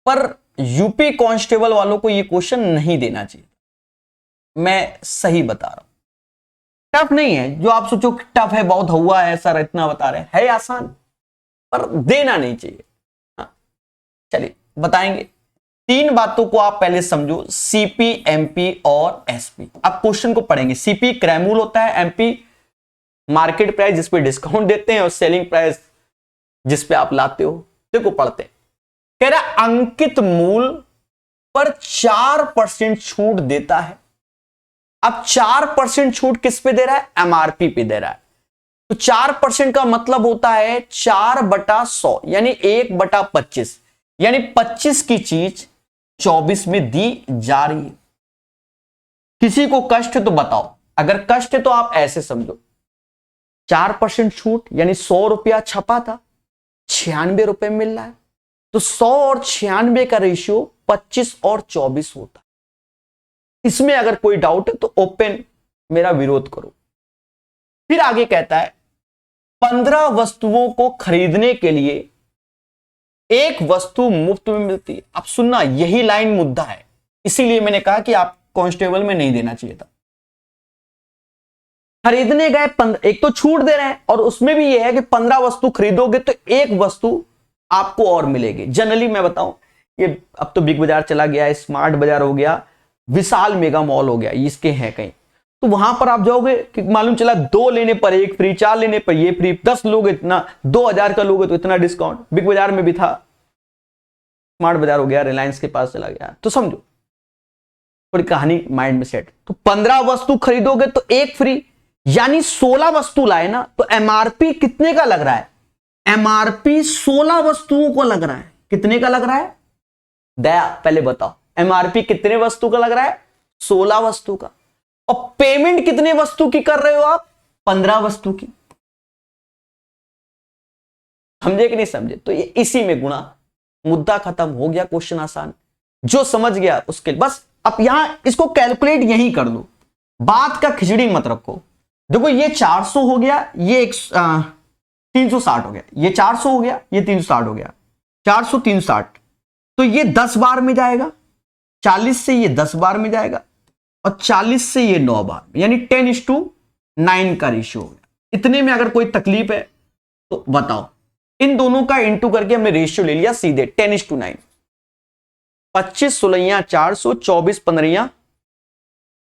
पर यूपी कांस्टेबल वालों को ये क्वेश्चन नहीं देना चाहिए। मैं सही बता रहा हूं, टफ नहीं है। जो आप सोचो टफ है, बहुत हुआ है सर, इतना बता रहे हैं, है आसान, पर देना नहीं चाहिए। चलिए बताएंगे। 3 बातों को आप पहले समझो, सीपी, एमपी और एसपी। अब क्वेश्चन को पढ़ेंगे। सीपी क्रय मूल होता है, एमपी मार्केट प्राइस जिस पे डिस्काउंट देते हैं, और सेलिंग प्राइस जिस पे आप लाते हो। देखो पढ़ते हैं। कह रहा अंकित मूल पर 4% छूट देता है। अब 4% छूट किस पे दे रहा है? एमआरपी पे दे रहा है। तो 4% का मतलब होता है 4/100, यानी 1/25, यानी 25 की चीज 24 में दी जा रही है। किसी को कष्ट है तो बताओ। अगर कष्ट है तो आप ऐसे समझो, 4% छूट यानी 100 रुपया छपा था, 96 रुपए मिल रहा है। तो 100 और 96 का रेशियो 25 और 24 होता है। इसमें अगर कोई डाउट है तो ओपन मेरा विरोध करो। फिर आगे कहता है 15 वस्तुओं को खरीदने के लिए एक वस्तु मुफ्त में मिलती है। अब सुनना, यही लाइन मुद्दा है, इसीलिए मैंने कहा कि आप कांस्टेबल में नहीं देना चाहिए था। खरीदने गए, एक तो छूट दे रहे हैं, और उसमें भी यह है कि 15 वस्तु खरीदोगे तो एक वस्तु आपको और मिलेगी। जनरली मैं बताऊं, ये अब तो बिग बाजार चला गया, स्मार्ट बाजार हो गया, विशाल मेगा मॉल हो गया, इसके हैं कहीं, तो वहां पर आप जाओगे कि मालूम चला 2 लेने पर 1 फ्री, 4 लेने पर ये फ्री, 10 लोग इतना, 2000 का लोगे तो इतना डिस्काउंट। बिग बाजार में भी था, स्मार्ट बाजार हो गया, रिलायंस के पास चला गया। तो समझो थोड़ी कहानी माइंड में सेट। तो 15 वस्तु खरीदोगे तो एक फ्री, यानी 16 वस्तु लाए ना, तो एमआरपी कितने का लग रहा है? एमआरपी 16 वस्तुओं को लग रहा है। कितने का लग रहा है दया, पहले बताओ, एमआरपी कितने वस्तु का लग रहा है? 16 वस्तु का। और पेमेंट कितने वस्तु की कर रहे हो आप? 15 वस्तु की। समझे कि नहीं समझे? तो ये इसी में गुणा, मुद्दा खत्म हो गया, क्वेश्चन आसान। जो समझ गया उसके बस। अब यहां इसको कैलकुलेट यही कर लो, बात का खिचड़ी मत रखो। देखो ये 400 हो गया, ये 360 हो गया, ये 400 हो गया, ये 360 हो गया, 400 360, तो ये 10 बार में जाएगा, 40 से ये 10 बार में जाएगा, और 40 से ये 9 बार में, यानी 10:9 का रेशियो हो गया। इतने में अगर कोई तकलीफ है तो बताओ। इन दोनों का इंटू करके हमने रेशियो ले लिया सीधे 10:9। 25 16 400, 24 15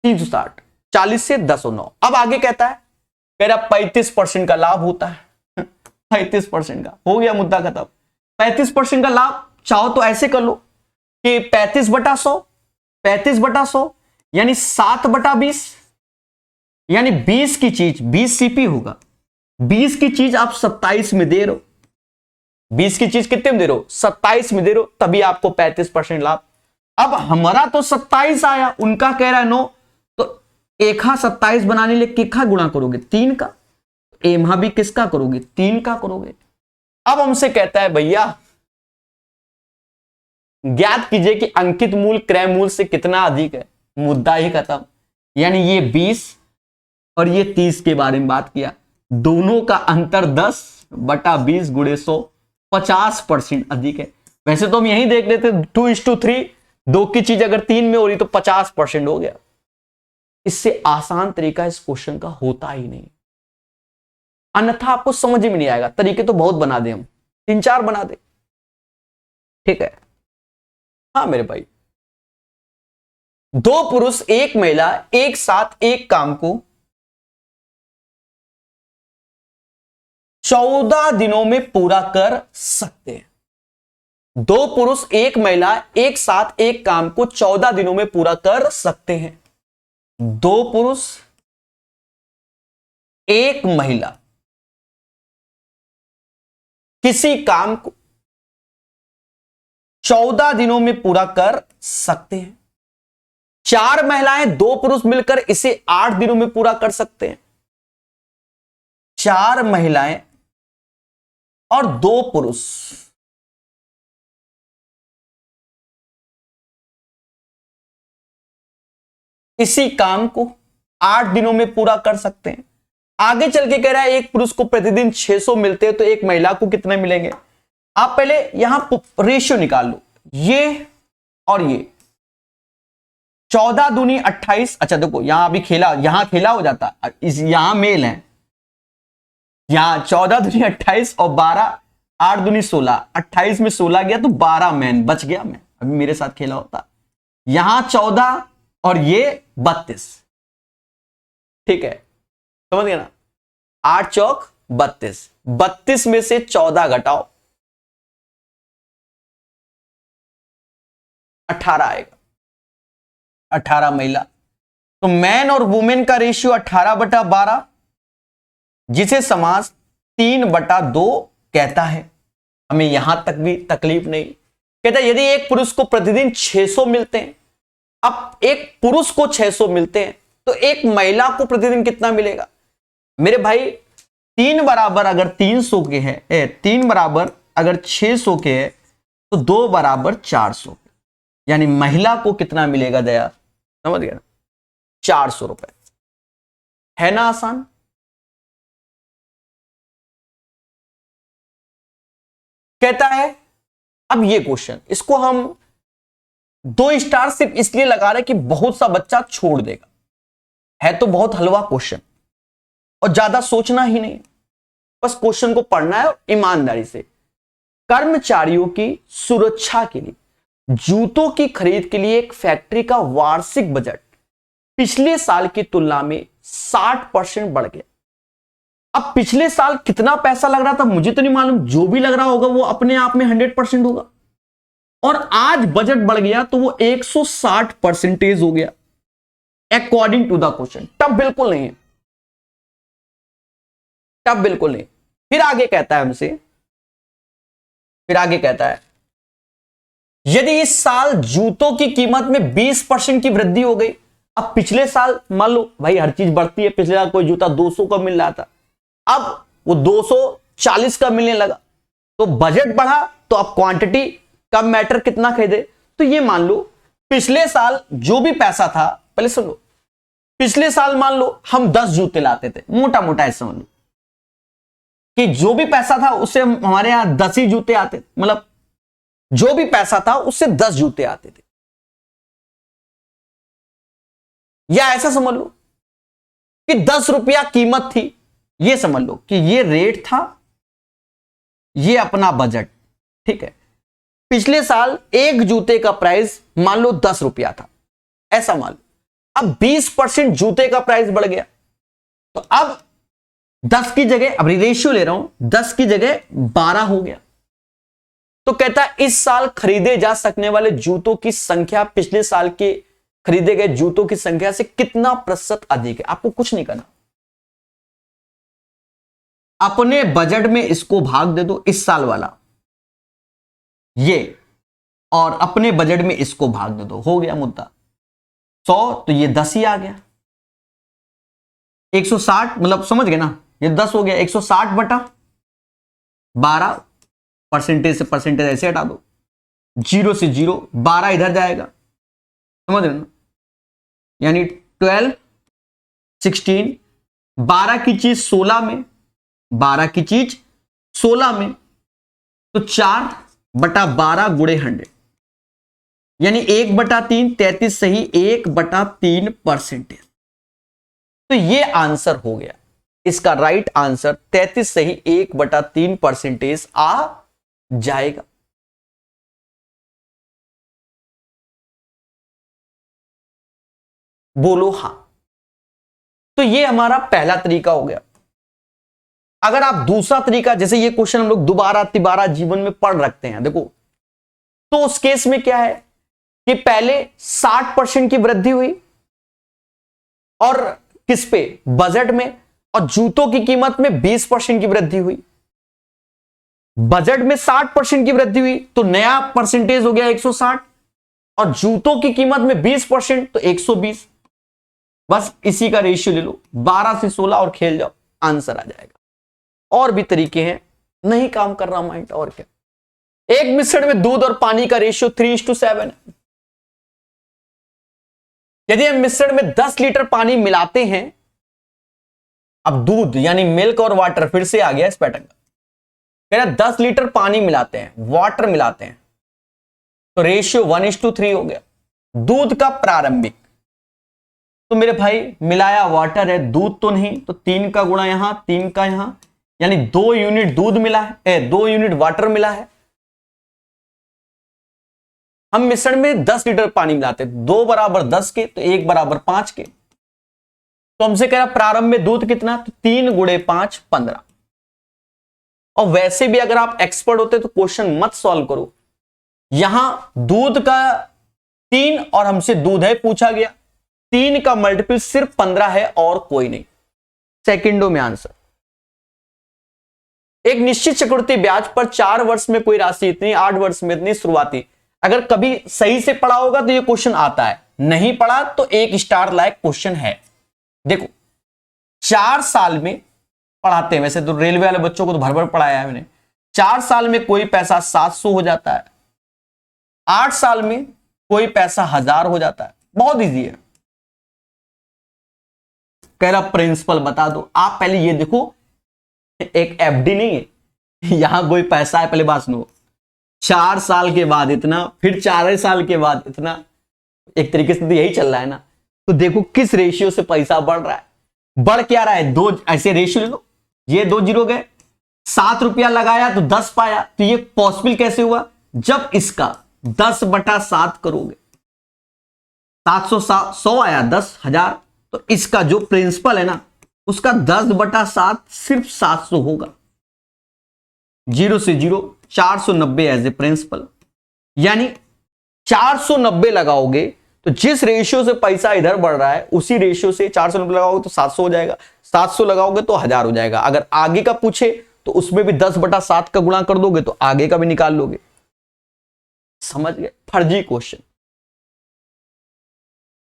360, 40 से 10 और 9। अब आगे कहता है, कह रहा 35% का लाभ होता है। 35% का हो गया, मुद्दा खत्म। 35% का लाभ चाहो तो ऐसे कर लो कि 35/100, 35/100 यानी 7/20, यानी 20 की चीज 20 सीपी होगा। 20 की चीज आप 27 में दे रहे हो, 20 की चीज कितने में दे रहे हो? 27 में दे रहे हो, तभी आपको 35% लाभ। अब हमारा तो 27 आया, उनका कह रहा है 9, तो एखा 27 बनाने लिए किखा गुणा करोगे? 3 का। एमहा भी किसका करोगे? 3 का करोगे। अब हमसे कहता है भैया ज्ञात कीजिए कि अंकित मूल क्रय मूल से कितना अधिक है। मुद्दा ही खत्म। यानी ये 20 और ये 30 के बारे में बात किया, दोनों का अंतर 10/20 × 100, 50% अधिक है। वैसे तो हम यही देख लेते 2:3, 2 की चीज अगर 3 में हो रही तो 50% हो गया। इससे आसान तरीका इस क्वेश्चन का होता ही नहीं, अन्यथा आपको समझ में नहीं आएगा। तरीके तो बहुत बना दे, हम 3-4 बना दे, ठीक है। हाँ मेरे भाई, 2 पुरुष 1 महिला एक साथ एक काम को 14 दिनों में पूरा कर सकते हैं। 2 पुरुष 1 महिला एक साथ एक काम को 14 दिनों में पूरा कर सकते हैं। 2 पुरुष 1 महिला किसी काम को 14 दिनों में पूरा कर सकते हैं। 4 महिलाएं 2 पुरुष मिलकर इसे 8 दिनों में पूरा कर सकते हैं। 4 महिलाएं और 2 पुरुष इसी काम को 8 दिनों में पूरा कर सकते हैं। आगे चल के कह रहा है एक पुरुष को प्रतिदिन 600 मिलते हैं, तो एक महिला को कितने मिलेंगे? आप पहले यहां रेशियो निकाल लो, ये और ये 14 दूनी 28। अच्छा देखो यहां अभी खेला, यहां खेला हो जाता, इस यहां मेल है, यहां 14 दूनी 28 और 12, 8 दूनी 16, 28 में 16 गया तो 12 मैन बच गया। मैं अभी मेरे साथ खेला होता, यहां 14 और ये 32, ठीक है, समझ गया ना? 8 चौक 32, 32 में से 14 घटाओ 18 आएगा, 18 महिला। तो मैन और वुमेन का रेशियो 18/12, जिसे समास 3/2 कहता है। हमें यहां तक भी तकलीफ नहीं। कहता है यदि एक पुरुष को प्रतिदिन 600 मिलते हैं, अब एक पुरुष को 600 मिलते हैं तो एक महिला को प्रतिदिन कितना मिलेगा? मेरे भाई 3 बराबर अगर 300 के है, 3 बराबर अगर 600 के है तो 2 बराबर 400, यानी महिला को कितना मिलेगा दया? समझ गया ना? 400 रुपए। है ना आसान? कहता है अब ये क्वेश्चन, इसको हम 2 स्टार सिर्फ इसलिए लगा रहे कि बहुत सा बच्चा छोड़ देगा। है तो बहुत हलवा क्वेश्चन और ज्यादा सोचना ही नहीं, बस क्वेश्चन को पढ़ना है और ईमानदारी से। कर्मचारियों की सुरक्षा के लिए जूतों की खरीद के लिए एक फैक्ट्री का वार्षिक बजट पिछले साल की तुलना में 60% बढ़ गया। अब पिछले साल कितना पैसा लग रहा था मुझे तो नहीं मालूम, जो भी लग रहा होगा वो अपने आप में 100% होगा। और आज बजट बढ़ गया तो वो 160% हो गया अकॉर्डिंग टू द क्वेश्चन। टब बिल्कुल नहीं है, टब बिल्कुल नहीं। फिर आगे कहता है हमसे, फिर आगे कहता है यदि इस साल जूतों की कीमत में 20% की वृद्धि हो गई। अब पिछले साल मान लो भाई हर चीज बढ़ती है, पिछले साल कोई जूता 200 का मिल रहा था, अब वो 240 का मिलने लगा, तो बजट बढ़ा तो अब क्वांटिटी कम मैटर, कितना खरीदे। तो ये मान लो पिछले साल जो भी पैसा था, पहले सुन लो, पिछले साल मान लो हम 10 जूते लाते थे, मोटा मोटा ऐसा समझ लो कि जो भी पैसा था उससे हमारे यहां 10 ही जूते आते, मतलब जो भी पैसा था उससे 10 जूते आते थे। या ऐसा समझ लो कि 10 रुपया कीमत थी, ये समझ लो कि ये रेट था, ये अपना बजट, ठीक है। पिछले साल एक जूते का प्राइस मान लो 10 रुपया था, ऐसा मान लो। अब 20% जूते का प्राइस बढ़ गया, तो अब 10 की जगह, अब रेशियो ले रहा हूं, 10 की जगह 12 हो गया। तो कहता है इस साल खरीदे जा सकने वाले जूतों की संख्या पिछले साल के खरीदे गए जूतों की संख्या से कितना प्रतिशत अधिक है। आपको कुछ नहीं करना, अपने बजट में इसको भाग दे दो, इस साल वाला ये, और अपने बजट में इसको भाग दे दो, हो गया मुद्दा। 100 तो ये 10 ही आ गया, 160 मतलब समझ गए ना, ये 10 हो गया, 160 बटा 12, परसेंटेज से परसेंटेज ऐसे हटा दो, 0 से 0, 12 इधर जाएगा, समझ रहे ना, यानी 12, 16, 12 की चीज 16 में, 12 की चीज 16 में, तो 4 बटा 12 गुणे 100, यानी 1/3, 33 सही, 1/3%। तो ये आंसर हो गया, इसका राइट आंसर 33 सही 1/3% आ जाएगा। बोलो हां। तो ये हमारा पहला तरीका हो गया। अगर आप दूसरा तरीका, जैसे ये क्वेश्चन हम लोग दोबारा तिबारा जीवन में पढ़ रखते हैं, देखो, तो उस केस में क्या है कि पहले 60% की वृद्धि हुई, और किस पे, बजट में, और जूतों की कीमत में 20% की वृद्धि हुई। बजट में 60% की वृद्धि हुई तो नया परसेंटेज हो गया 160, और जूतों की कीमत में 20% तो 120। बस इसी का रेशियो ले लो, 12 से 16 और खेल जाओ, आंसर आ जाएगा। और भी तरीके हैं, नहीं काम कर रहा माइंड, और क्या। एक मिश्रण में दूध और पानी का रेशियो 3:7 है। यदि हम मिश्रण में 10 लीटर पानी मिलाते हैं, अब दूध यानी मिल्क और वाटर, फिर से आ गया इस पैटर्न का, कह रहा 10 लीटर पानी मिलाते हैं, वाटर मिलाते हैं, तो रेशियो 1:3 हो गया। दूध का प्रारंभिक, तो मेरे भाई मिलाया वाटर है, दूध तो नहीं, तो 3 का गुणा यहां, 3 का यहां, यानी 2 यूनिट दूध मिला है, 2 यूनिट वाटर मिला है। हम मिश्रण में 10 लीटर पानी मिलाते हैं, 2 बराबर 10 के, तो 1 बराबर 5 के, तो हमसे कह रहा प्रारंभ में दूध कितना, तो 3 गुणे 5 15। और वैसे भी अगर आप एक्सपर्ट होते तो क्वेश्चन मत सॉल्व करो, यहां दूध का 3 और हमसे दूध है पूछा गया, 3 का मल्टीपल सिर्फ 15 है और कोई नहीं, सेकंडों में आंसर। एक निश्चित चक्रवृद्धि ब्याज पर 4 वर्ष में कोई राशि इतनी, 8 वर्ष में इतनी शुरुआती। अगर कभी सही से पढ़ा होगा तो ये क्वेश्चन आता है, नहीं पढ़ा तो 1 स्टार लायक क्वेश्चन है। देखो 4 साल में पढ़ाते हैं, वैसे तो रेलवे वाले बच्चों को तो भर भर पढ़ाया है मैंने। 4 साल में कोई पैसा 700 हो जाता है, 8 साल में कोई पैसा 1000 हो जाता है, बहुत इजी है। कह रहा प्रिंसिपल बता दो, आप पहले ये देखो, एक एफडी नहीं है, यहां कोई पैसा है, पहले बात सुनो, 4 साल के बाद इतना, फिर 4 साल के बाद इतना, एक तरीके से तो यही चल रहा है ना। तो देखो किस रेशियो से पैसा बढ़ रहा है, बढ़ क्या रहा है, 2 ऐसे रेशियो ले लो, ये 2 जीरो गए, 7 रुपया लगाया तो 10 पाया, तो ये पॉसिबल कैसे हुआ, जब इसका 10/7 करोगे, 700 100 आया, 10,000, तो इसका जो प्रिंसिपल है ना, उसका 10/7 सिर्फ 700 होगा, 0 से 0, 490 एज ए प्रिंसिपल। यानी 490 लगाओगे तो जिस रेशियो से पैसा इधर बढ़ रहा है उसी रेशियो से 490 लगाओगे तो 700 हो जाएगा, 700 लगाओगे तो 1000 हो जाएगा। अगर आगे का पूछे तो उसमें भी 10/7 का गुणा कर दोगे तो आगे का भी निकाल लोगे। समझ गए? फर्जी क्वेश्चन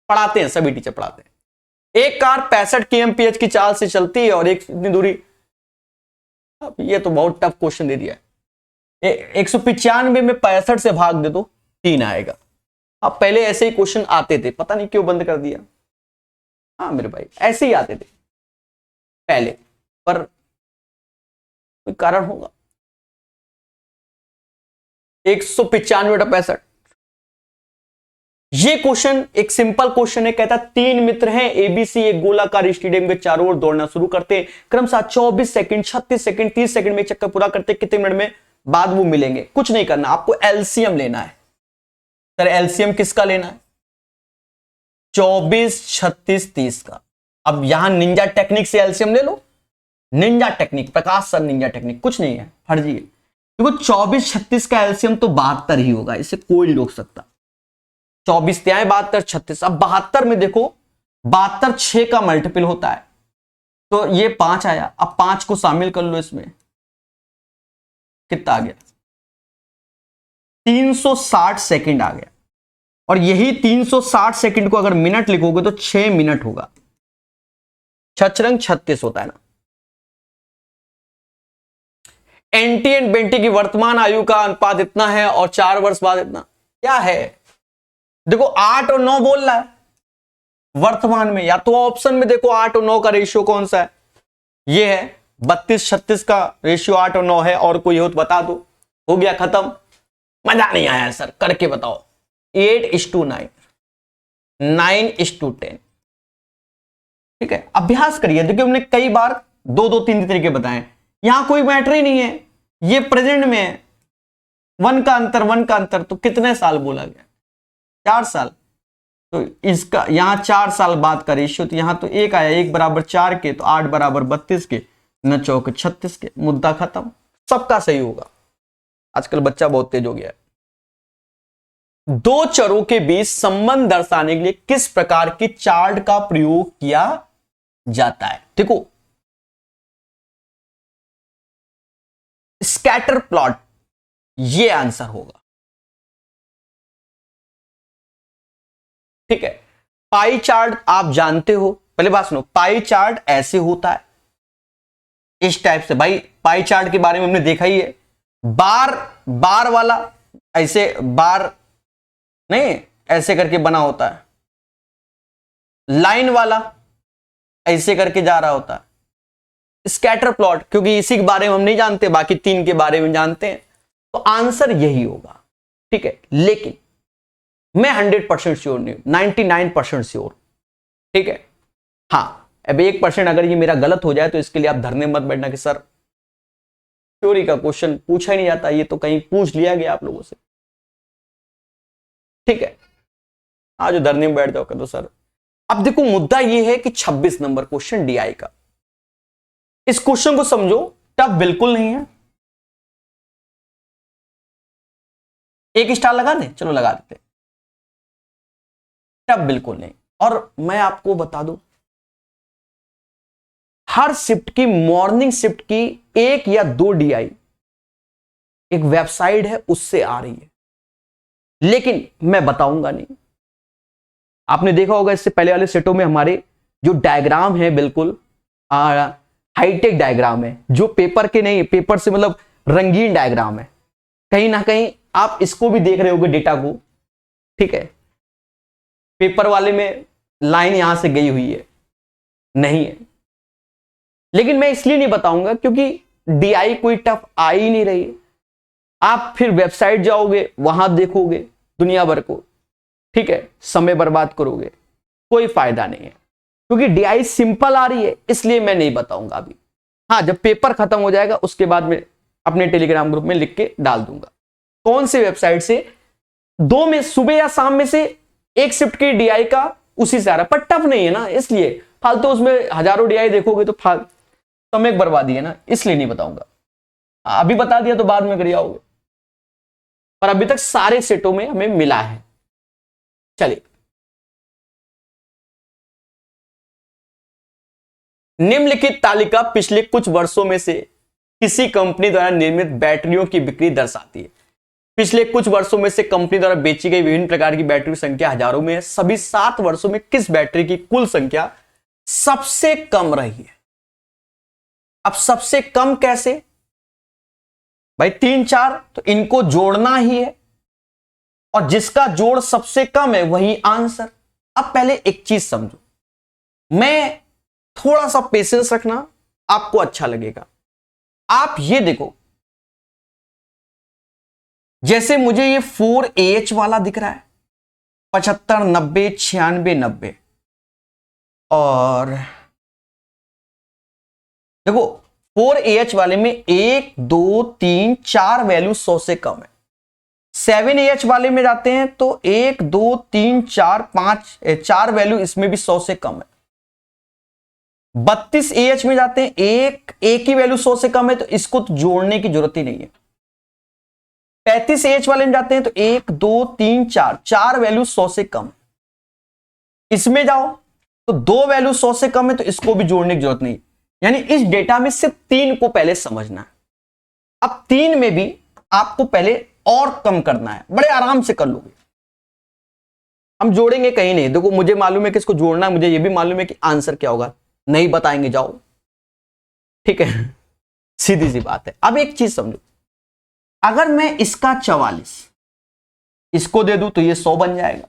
पढ़ाते हैं, सभी टीचर पढ़ाते हैं। एक कार 65 kmph की चाल से चलती है और एक इतनी दूरी, अब ये तो बहुत टफ क्वेश्चन दे दिया है। 195 में 65 से भाग दे तो 3 आएगा। अब पहले ऐसे ही क्वेश्चन आते थे, पता नहीं क्यों बंद कर दिया। हाँ मेरे भाई ऐसे ही आते थे पहले, पर कोई कारण होगा। 195/65, ये क्वेश्चन एक सिंपल क्वेश्चन है। कहता 3 मित्र हैं एबीसी एक गोलाकार स्टेडियम के चारों ओर दौड़ना शुरू करते हैं, क्रमशः 24 सेकंड, 36 सेकंड, 30 सेकंड में चक्कर पूरा करते, कितने मिनट में बाद वो मिलेंगे? कुछ नहीं करना, आपको एलसीएम लेना है। सर एलसीएम किसका लेना है? 24, 36, 30 का। अब यहां निंजा टेक्निक से एलसीएम ले लो। निंजा टेक्निक, प्रकाश सर निंजा टेक्निक कुछ नहीं है, फर्जी है। क्योंकि 24, 36 का एलसीएम तो 72 ही होगा, इसे कोई नहीं रोक सकता। 24 त्याएं 72, 36। अब 72 में देखो 72 6 का मल्टीपल होता है, तो ये 5 आया। अब 5 को शामिल कर लो इसमें, कितना आ गया? 360 सेकंड आ गया। और यही 360 सेकंड को अगर मिनट लिखोगे तो 6 मिनट होगा। 6 36 होता है ना। एंटी एंड बेंटी की वर्तमान आयु का अनुपात इतना है और 4 वर्ष बाद इतना। क्या है? देखो 8 और 9 बोल रहा है वर्तमान में, या तो ऑप्शन में देखो 8 और 9 का रेशियो कौन सा है। ये है 32, 36 का रेशियो 8 और 9 है, और कोई हो तो बता दो। हो गया खत्म। मजा नहीं आया सर, करके बताओ। 8:9, 9:10। ठीक है, अभ्यास करिए। देखिए हमने कई बार 2-2, 3 तरीके बताए। यहां कोई मैटर ही नहीं है, ये प्रेजेंट में है। 1 का अंतर, तो कितने साल बोला गया? 4 साल। तो इसका यहां 4 साल बाद का रेशियो, तो यहां तो 1 आया, 1 बराबर 4 के, तो 8 बराबर 32 के, 9 चौके 36 के। मुद्दा खत्म, सबका सही होगा। आजकल बच्चा बहुत तेज हो गया है। दो चरों के बीच संबंध दर्शाने के लिए किस प्रकार की चार्ट का प्रयोग किया जाता है? देखो स्कैटर प्लॉट, ये आंसर होगा। ठीक है, पाई चार्ट आप जानते हो। पहले बात सुनो, पाई चार्ट ऐसे होता है, इस टाइप से। भाई पाई चार्ट के बारे में हमने देखा ही है। बार वाला ऐसे, बार नहीं ऐसे करके बना होता है। लाइन वाला ऐसे करके जा रहा होता है। स्कैटर प्लॉट, क्योंकि इसी के बारे में हम नहीं जानते, बाकी 3 के बारे में जानते हैं, तो आंसर यही होगा। ठीक है, लेकिन मैं 100% श्योर नहीं हूं, 99% श्योर। ठीक है, हाँ अब 1% अगर ये मेरा गलत हो जाए तो इसके लिए आप धरने मत बैठना कि सर थ्योरी का क्वेश्चन पूछा ही नहीं जाता, ये तो कहीं पूछ लिया गया आप लोगों से। ठीक है, आज धरने में बैठ जाओ तो सर। अब देखो मुद्दा ये है कि 26 नंबर क्वेश्चन डीआई का। इस क्वेश्चन को समझो, टफ बिल्कुल नहीं है। 1 स्टार लगा दें, चलो लगा देते। टफ बिल्कुल नहीं। और मैं आपको बता दूं, हर शिफ्ट की, मॉर्निंग शिफ्ट की 1 या 2 डीआई एक वेबसाइट है उससे आ रही है, लेकिन मैं बताऊंगा नहीं। आपने देखा होगा इससे पहले वाले सेटों में हमारे जो डायग्राम है बिल्कुल हाईटेक डायग्राम है, जो पेपर के नहीं, पेपर से मतलब रंगीन डायग्राम है। कहीं ना कहीं आप इसको भी देख रहे होगे डेटा को। ठीक है, पेपर वाले में लाइन यहां से गई हुई है, नहीं है। लेकिन मैं इसलिए नहीं बताऊंगा क्योंकि डीआई कोई टफ आ ही नहीं रही है। आप फिर वेबसाइट जाओगे, वहां देखोगे दुनिया भर को। ठीक है, समय बर्बाद करोगे, कोई फायदा नहीं है। क्योंकि डीआई सिंपल आ रही है, इसलिए मैं नहीं बताऊंगा अभी। हाँ, जब पेपर खत्म हो जाएगा उसके बाद में अपने टेलीग्राम ग्रुप में लिख के डाल दूंगा कौन से वेबसाइट से 2 में, सुबह या शाम में से एक शिफ्ट की डीआई का उसी से आ रहा है। पर टफ नहीं है ना, इसलिए फालतू उसमें हजारों डीआई देखोगे तो समय बर्बादी है ना, इसलिए नहीं बताऊंगा। अभी बता दिया तो बाद में कर जाओगे। पर अभी तक सारे सेटों में हमें मिला है। चलिए, निम्नलिखित तालिका पिछले कुछ वर्षों में से किसी कंपनी द्वारा निर्मित बैटरियों की बिक्री दर्शाती है। पिछले कुछ वर्षों में से कंपनी द्वारा बेची गई विभिन्न प्रकार की बैटरी की संख्या हजारों में है। सभी 7 वर्षों में किस बैटरी की कुल संख्या सबसे कम रही है? अब सबसे कम कैसे भाई? 3 4 तो इनको जोड़ना ही है, और जिसका जोड़ सबसे कम है वही आंसर। अब पहले एक चीज समझो, मैं थोड़ा सा पेशेंस रखना, आपको अच्छा लगेगा। आप ये देखो, जैसे मुझे ये 4AH वाला दिख रहा है, 75 90 96 90, और देखो 4AH वाले में 1 2 3 4 वैल्यू 100 से कम है। 7AH वाले में जाते हैं तो 1 2 3 4 5 4 वैल्यू इसमें भी 100 से कम है। 32AH में जाते हैं, एक ही वैल्यू 100 से कम है, तो इसको तो जोड़ने की जरूरत ही नहीं है। 35AH वाले में जाते हैं तो 1 2 3 4 वैल्यू 100 से कम। इसमें जाओ तो 2 वैल्यू 100 से कम है, तो इसको भी जोड़ने की जरूरत नहीं। यानी इस डेटा में सिर्फ 3 को पहले समझना है। अब 3 में भी आपको पहले और कम करना है, बड़े आराम से कर लोगे। हम जोड़ेंगे कहीं नहीं। देखो, मुझे मालूम है कि इसको जोड़ना है, मुझे यह भी मालूम है कि आंसर क्या होगा, नहीं बताएंगे जाओ, ठीक है, सीधी सी बात है। अब एक चीज समझो, अगर मैं इसका 44 इसको दे दूं तो ये 100 बन जाएगा,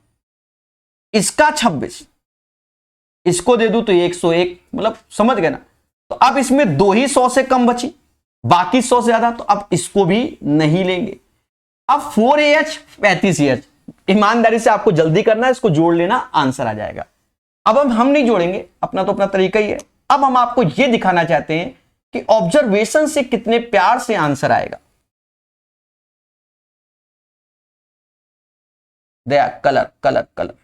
इसका 26 इसको दे दूं तो ये 101, मतलब समझ गए ना। तो अब इसमें 2 ही 100 से कम बची, बाकी 100 से ज्यादा, तो अब इसको भी नहीं लेंगे। अब 4AH 35AH, ईमानदारी से आपको जल्दी करना है, इसको जोड़ लेना, आंसर आ जाएगा। अब हम नहीं जोड़ेंगे, अपना तो अपना तरीका ही है। अब हम आपको यह दिखाना चाहते हैं कि ऑब्जर्वेशन से कितने प्यार से आंसर आएगा। दया कलर कलर कलर,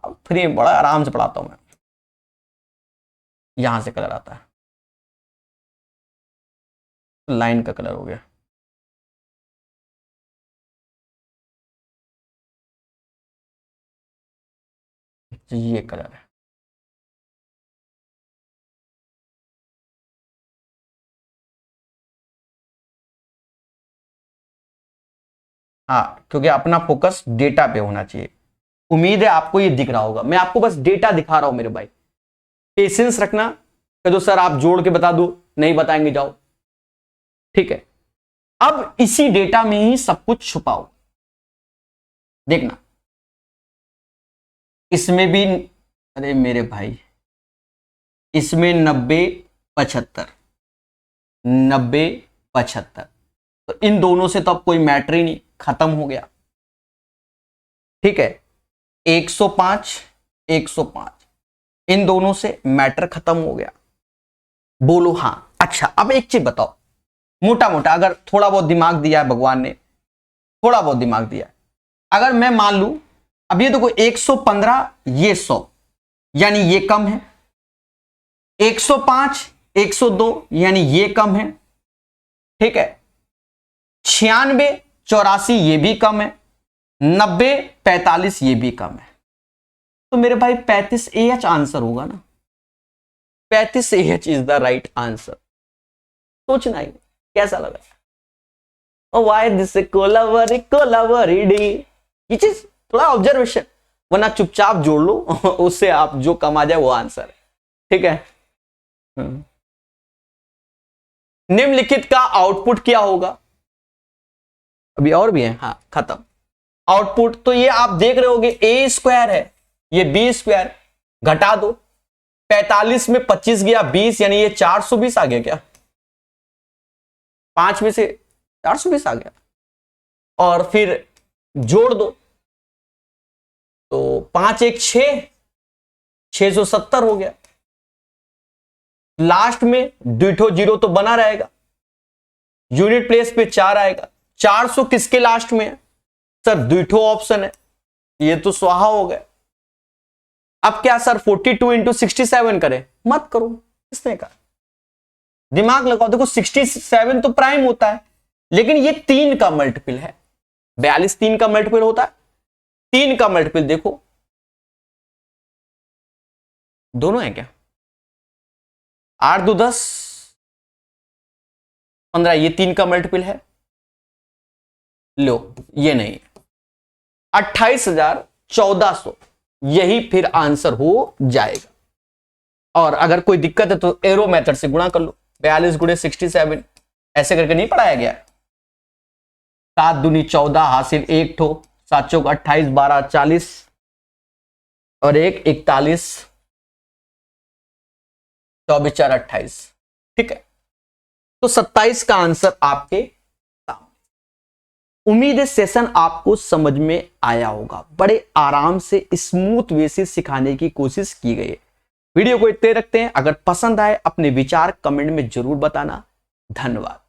अब फ्री में बड़ा आराम से पढ़ाता हूं मैं। यहां से कलर आता है, लाइन का कलर हो गया। ये कलर है, हाँ, क्योंकि अपना फोकस डेटा पे होना चाहिए। उम्मीद है आपको ये दिख रहा होगा, मैं आपको बस डेटा दिखा रहा हूं मेरे भाई। पेशेंस रखना, तो सर आप जोड़ के बता दो, नहीं बताएंगे जाओ, ठीक है। अब इसी डेटा में ही सब कुछ छुपाओ, देखना इसमें भी, अरे मेरे भाई, इसमें 90 75 90 75, तो इन दोनों से तो अब कोई मैटर ही नहीं, खत्म हो गया, ठीक है। 105 105, इन दोनों से मैटर खत्म हो गया। बोलो हाँ। अच्छा, अब एक चीज बताओ, मोटा मोटा, अगर थोड़ा बहुत दिमाग दिया है भगवान ने, थोड़ा बहुत दिमाग दिया है, अगर मैं मान लू, अब ये देखो 115 ये 100, यानी ये कम है। 105 102 यानी ये कम है, ठीक है। 96 84 ये भी कम है। 90 45 ये भी कम है। तो मेरे भाई 35AH आंसर होगा ना, 35AH is the right answer. सोचना ही कैसा लगा, why this Kolaveri Kolaveri D, ये चीज थोड़ा ऑब्जर्वेशन, वरना चुपचाप जोड़ लो, उससे आप जो कम आ जाए वो आंसर है, ठीक है। निम्नलिखित का आउटपुट क्या होगा? अभी और भी है, हाँ, खत्म। आउटपुट तो ये आप देख रहे होगे, A² है, ये B², घटा दो, 45 में 25 गया 20, यानी ये 420 आ गया क्या? 5 में से 420 आ गया, और फिर जोड़ दो तो 5 1 6, 670 हो गया। लास्ट में डिटो जीरो तो बना रहेगा, यूनिट प्लेस पे 4 आएगा। 400 किसके लास्ट में है? सर डिटो ऑप्शन है, ये तो स्वाहा हो गया। अब क्या सर 42 इंटू 67 करें? मत करो, किसने कहा? दिमाग लगाओ, देखो 67 तो प्राइम होता है, लेकिन ये 3 का मल्टीपल है, 42 3 का मल्टीपल होता है, 3 का मल्टीपल देखो, दोनों है क्या, 8 2 10 15, ये 3 का मल्टीपल है, लो ये नहीं है, 28,1400, यही फिर आंसर हो जाएगा। और अगर कोई दिक्कत है तो एरो मेथड से गुणा कर लो, 42 गुणे 67, ऐसे करके नहीं पढ़ाया गया, 7 दूनी 14 हासिल 1 ठो, 7 चौक 28, 12 40 और 1 41, 24 4 28, ठीक है। तो 27 का आंसर आपके सामने। उम्मीद है सेशन आपको समझ में आया होगा, बड़े आराम से स्मूथ वे से सिखाने की कोशिश की गई है। वीडियो को इतने रखते हैं, अगर पसंद आए अपने विचार कमेंट में जरूर बताना। धन्यवाद।